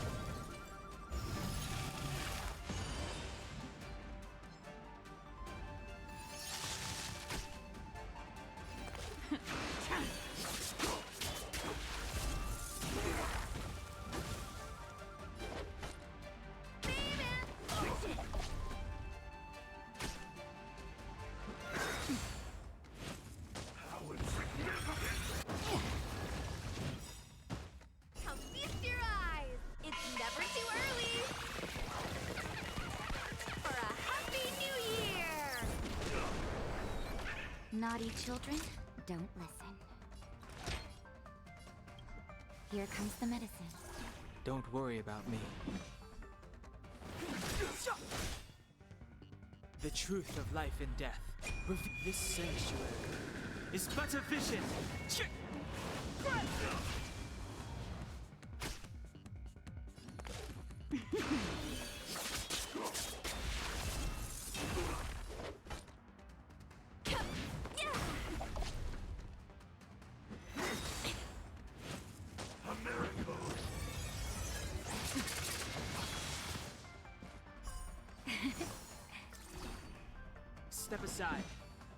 Come feast your eyes! It's Naughty children, don't listen. Here comes the medicine. Don't worry about me. The truth of life and death. This sanctuary is but a vision. Step aside.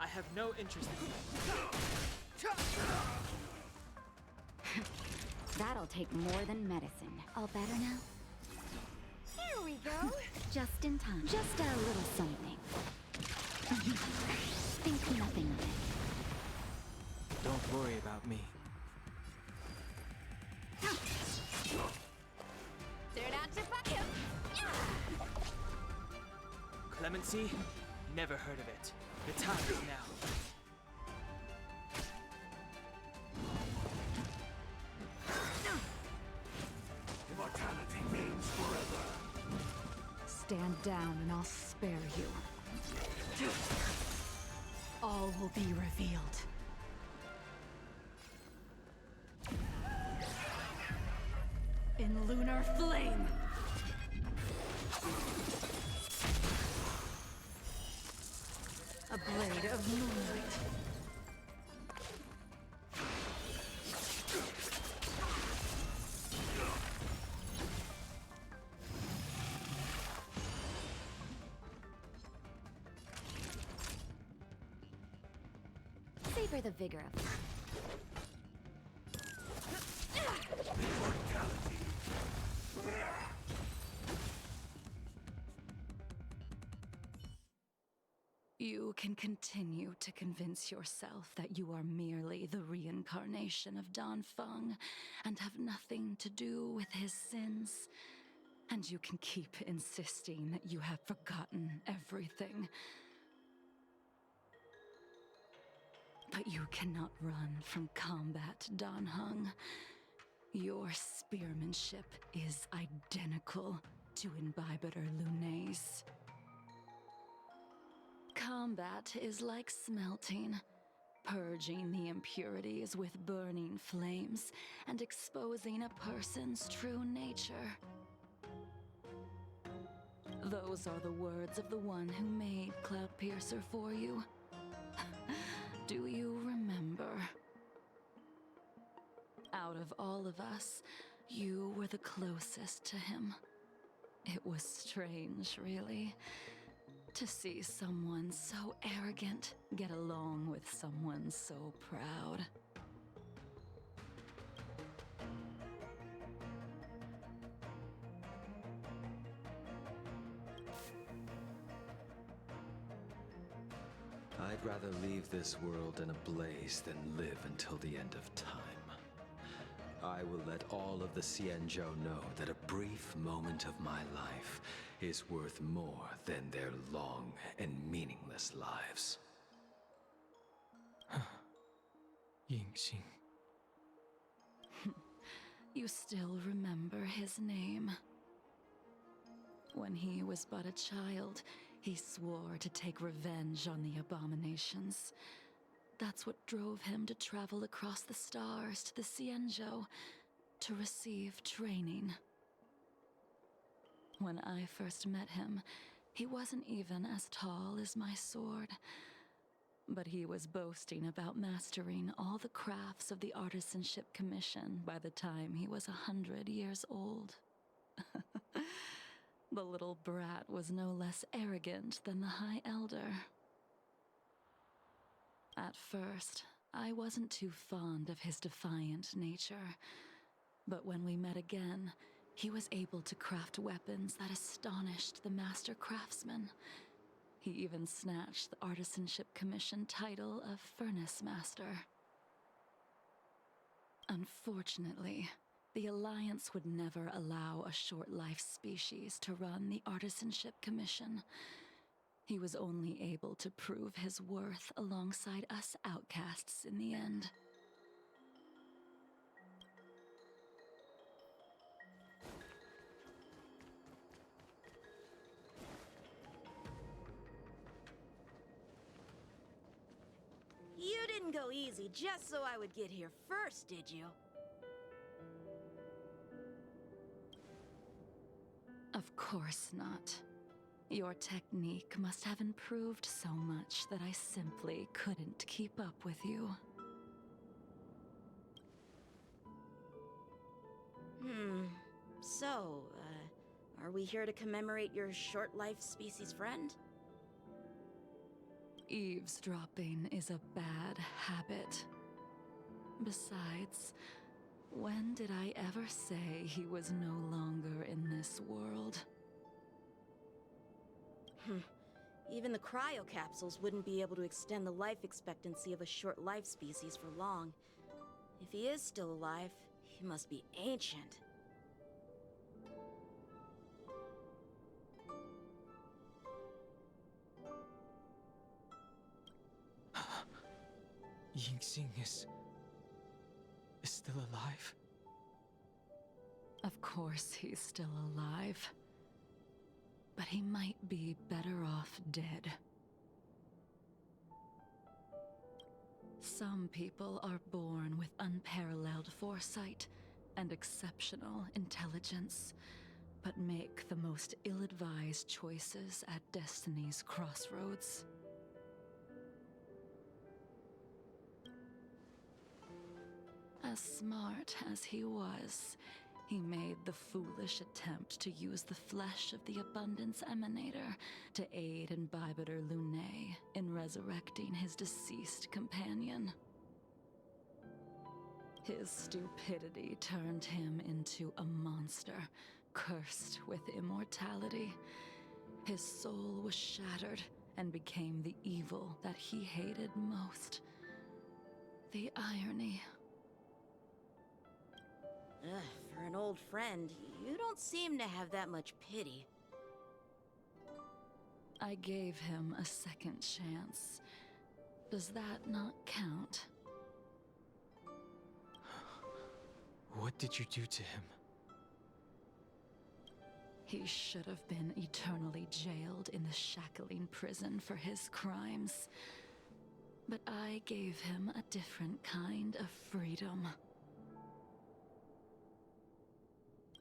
I have no interest in That'll take more than medicine. All better now? Here we go. Just in time. Just a little something. Think nothing of it. Don't worry about me. Turn out your bucket. Clemency? Never heard of it. The time is now. Immortality means forever. Stand down and I'll spare you. All will be revealed. In lunar flame! A blade of moonlight. Savor the vigor of it. You can continue to convince yourself that you are merely the reincarnation of Don Feng and have nothing to do with his sins. And you can keep insisting that you have forgotten everything. But you cannot run from combat, Don Hung. Your spearmanship is identical to Imbibitor Lunay's. Combat is like smelting, purging the impurities with burning flames and exposing a person's true nature. Those are the words of the one who made Cloudpiercer for you. Do you remember? Out of all of us, you were the closest to him. It was strange, really, to see someone so arrogant get along with someone so proud. I'd rather leave this world in a blaze than live until the end of time. I will let all of the Xianzhou know that a brief moment of my life is worth more than their long and meaningless lives. Yingxing. You still remember his name. When he was but a child, he swore to take revenge on the abominations. That's what drove him to travel across the stars to the Xianzhou to receive training. When I first met him, he wasn't even as tall as my sword. But he was boasting about mastering all the crafts of the Artisanship Commission by the time he was 100 years old. The little brat was no less arrogant than the High Elder. At first, I wasn't too fond of his defiant nature. But when we met again, he was able to craft weapons that astonished the Master Craftsman. He even snatched the Artisanship Commission title of Furnace Master. Unfortunately, the Alliance would never allow a short-life species to run the Artisanship Commission. He was only able to prove his worth alongside us outcasts in the end. You didn't go easy just so I would get here first, did you? Of course not. Your technique must have improved so much that I simply couldn't keep up with you. So, are we here to commemorate your short-life species friend? Eavesdropping is a bad habit. Besides, when did I ever say he was no longer in this world? Even the cryocapsules wouldn't be able to extend the life expectancy of a short-life species for long. If he is still alive, he must be ancient. Yingxing is still alive? Of course he's still alive. But he might be better off dead. Some people are born with unparalleled foresight and exceptional intelligence, but make the most ill-advised choices at destiny's crossroads. As smart as he was, he made the foolish attempt to use the flesh of the Abundance Emanator to aid Imbibitor Lunae in resurrecting his deceased companion. His stupidity turned him into a monster, cursed with immortality. His soul was shattered and became the evil that he hated most. The irony. For an old friend, you don't seem to have that much pity. I gave him a second chance. Does that not count? What did you do to him? He should have been eternally jailed in the shackling prison for his crimes. But I gave him a different kind of freedom.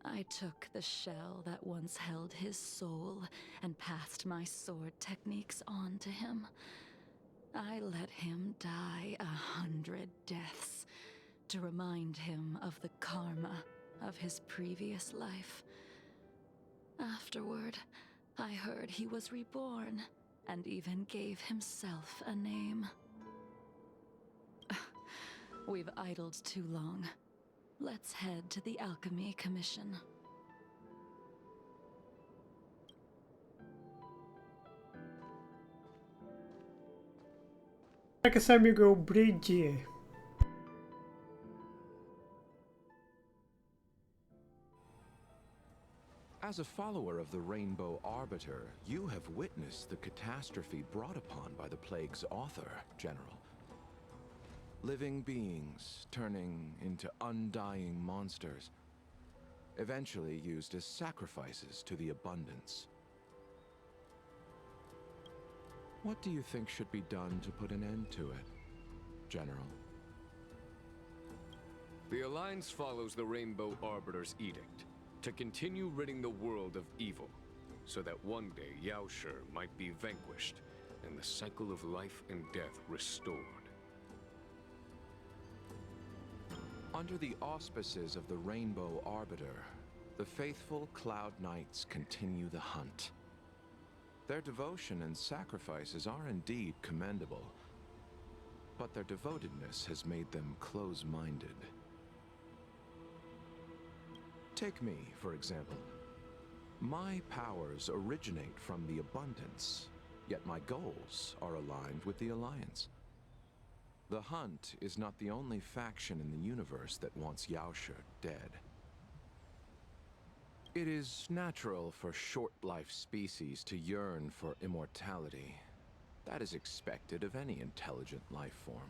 I took the shell that once held his soul and passed my sword techniques on to him. I let him die 100 deaths to remind him of the karma of his previous life. Afterward, I heard he was reborn and even gave himself a name. We've idled too long. Let's head to the Alchemy Commission. Como é que esse amigo é o Bridge? As a follower of the Rainbow Arbiter, you have witnessed the catastrophe brought upon by the plague's author, General. Living beings turning into undying monsters, eventually used as sacrifices to the Abundance. What do you think should be done to put an end to it, General? The Alliance follows the Rainbow Arbiter's edict to continue ridding the world of evil, so that one day Yaoshi might be vanquished and the cycle of life and death restored. Under the auspices of the Rainbow Arbiter, the faithful Cloud Knights continue the hunt. Their devotion and sacrifices are indeed commendable, but their devotedness has made them close-minded. Take me, for example. My powers originate from the Abundance, yet my goals are aligned with the Alliance. The Hunt is not the only faction in the universe that wants Yaoshi dead. It is natural for short-life species to yearn for immortality. That is expected of any intelligent life form.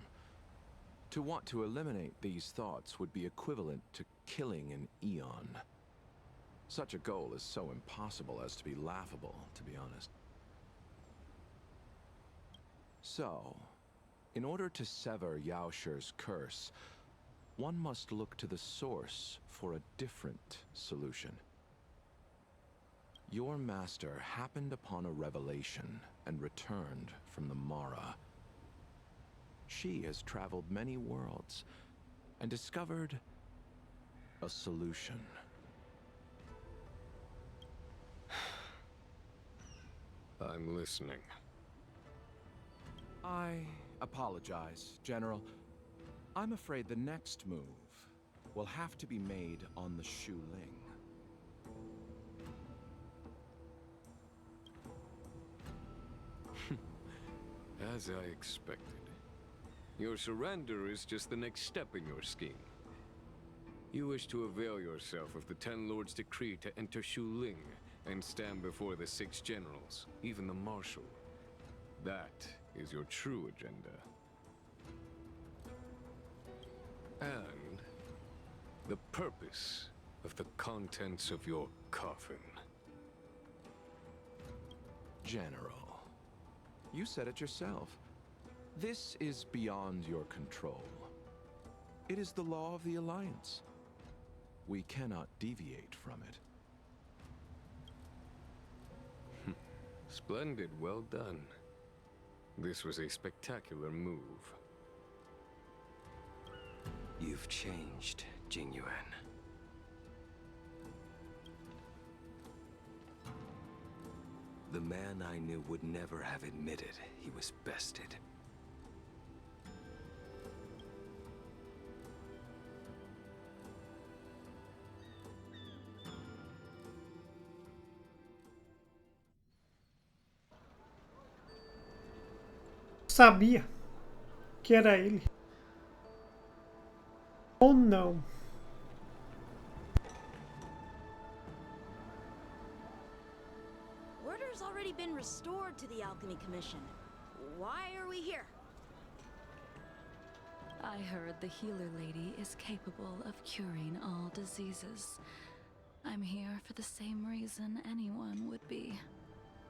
To want to eliminate these thoughts would be equivalent to killing an eon. Such a goal is so impossible as to be laughable, to be honest. So, in order to sever Yaosher's curse, one must look to the source for a different solution. Your master happened upon a revelation and returned from the Mara. She has traveled many worlds and discovered a solution. I'm listening. I apologize, General. I'm afraid the next move will have to be made on the Shu Ling. As I expected. Your surrender is just the next step in your scheme. You wish to avail yourself of the Ten Lords' decree to enter Shu Ling and stand before the 6 generals, even the Marshal. That is your true agenda. And the purpose of the contents of your coffin. General, you said it yourself. This is beyond your control. It is the law of the Alliance. We cannot deviate from it. Splendid, well done. This was a spectacular move. You've changed, Jingyuan. The man I knew would never have admitted he was bested. Sabia que era ele. Ou não. Order's already been restored to the Alchemy Commission. Why are we here? I heard the healer lady is capable of curing all diseases. I'm here for the same reason anyone would be.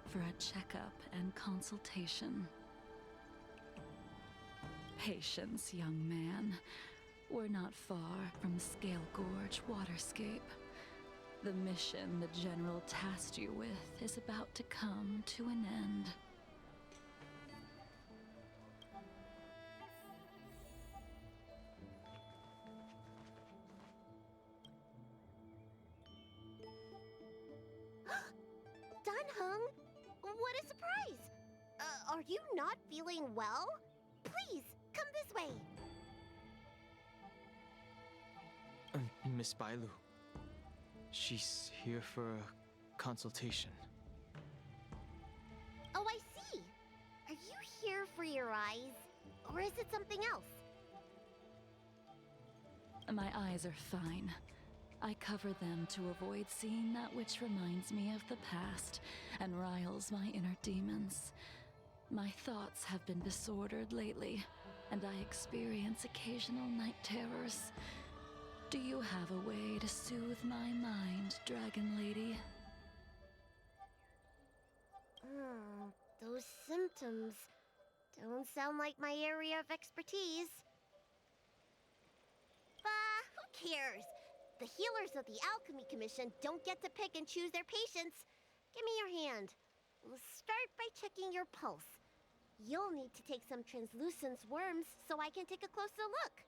For a checkup and consultation. Patience, young man. We're not far from Scale Gorge Waterscape. The mission the General tasked you with is about to come to an end. Dunhung, what a surprise! Are you not feeling well? Please, come this way. Miss Bailu. She's here for a consultation. Oh, I see. Are you here for your eyes? Or is it something else? My eyes are fine. I cover them to avoid seeing that which reminds me of the past and riles my inner demons. My thoughts have been disordered lately, and I experience occasional night terrors. Do you have a way to soothe my mind, Dragon Lady? Those symptoms don't sound like my area of expertise. But who cares? The healers of the Alchemy Commission don't get to pick and choose their patients. Give me your hand. We'll start by checking your pulse. You'll need to take some translucence worms so I can take a closer look.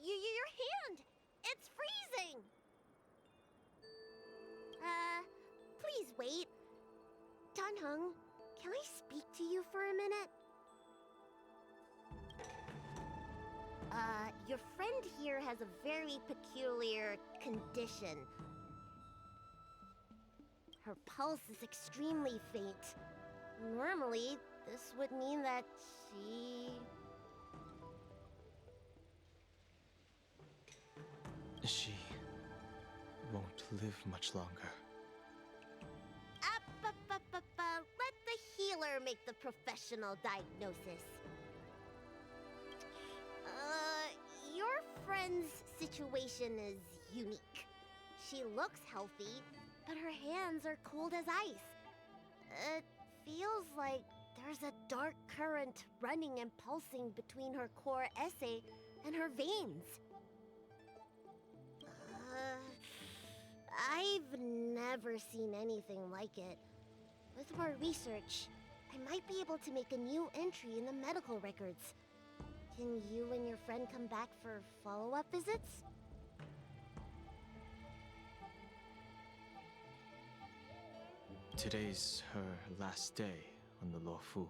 Your hand! It's freezing! Please wait. Dunhung, can I speak to you for a minute? Your friend here has a very peculiar condition. Her pulse is extremely faint. Normally, this would mean that she She won't live much longer. Let the healer make the professional diagnosis. Your friend's situation is unique. She looks healthy, but her hands are cold as ice. It feels like there's a dark current running and pulsing between her core esse and her veins. I've never seen anything like it. With more research, I might be able to make a new entry in the medical records. Can you and your friend come back for follow-up visits? Today's her last day on the Luofu.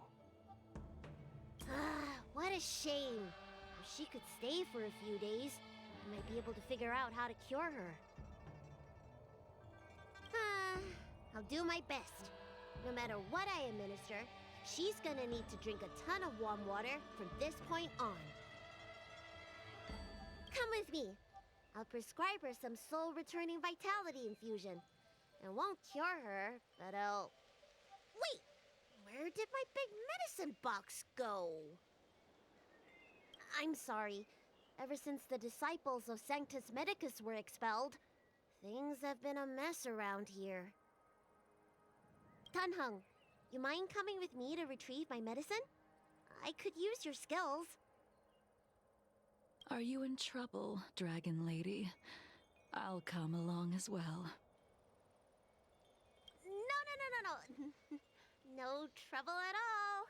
What a shame. If she could stay for a few days, I might be able to figure out how to cure her. I'll do my best. No matter what I administer, she's gonna need to drink a ton of warm water from this point on. Come with me. I'll prescribe her some soul-returning vitality infusion. It won't cure her, but I'll... Wait! Where did my big medicine box go? I'm sorry. Ever since the disciples of Sanctus Medicus were expelled, things have been a mess around here. Tanheng, you mind coming with me to retrieve my medicine? I could use your skills. Are you in trouble, Dragon Lady? I'll come along as well. No. No trouble at all.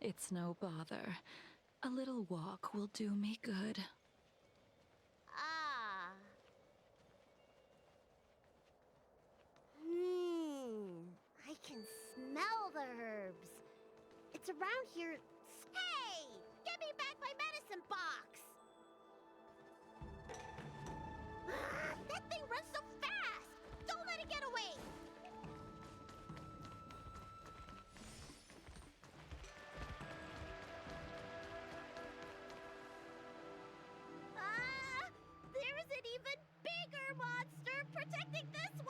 It's no bother. A little walk will do me good. I can smell the herbs. It's around here. Hey! Give me back my medicine box! That thing runs so fast! Don't let it get away! There is an even bigger monster protecting this one!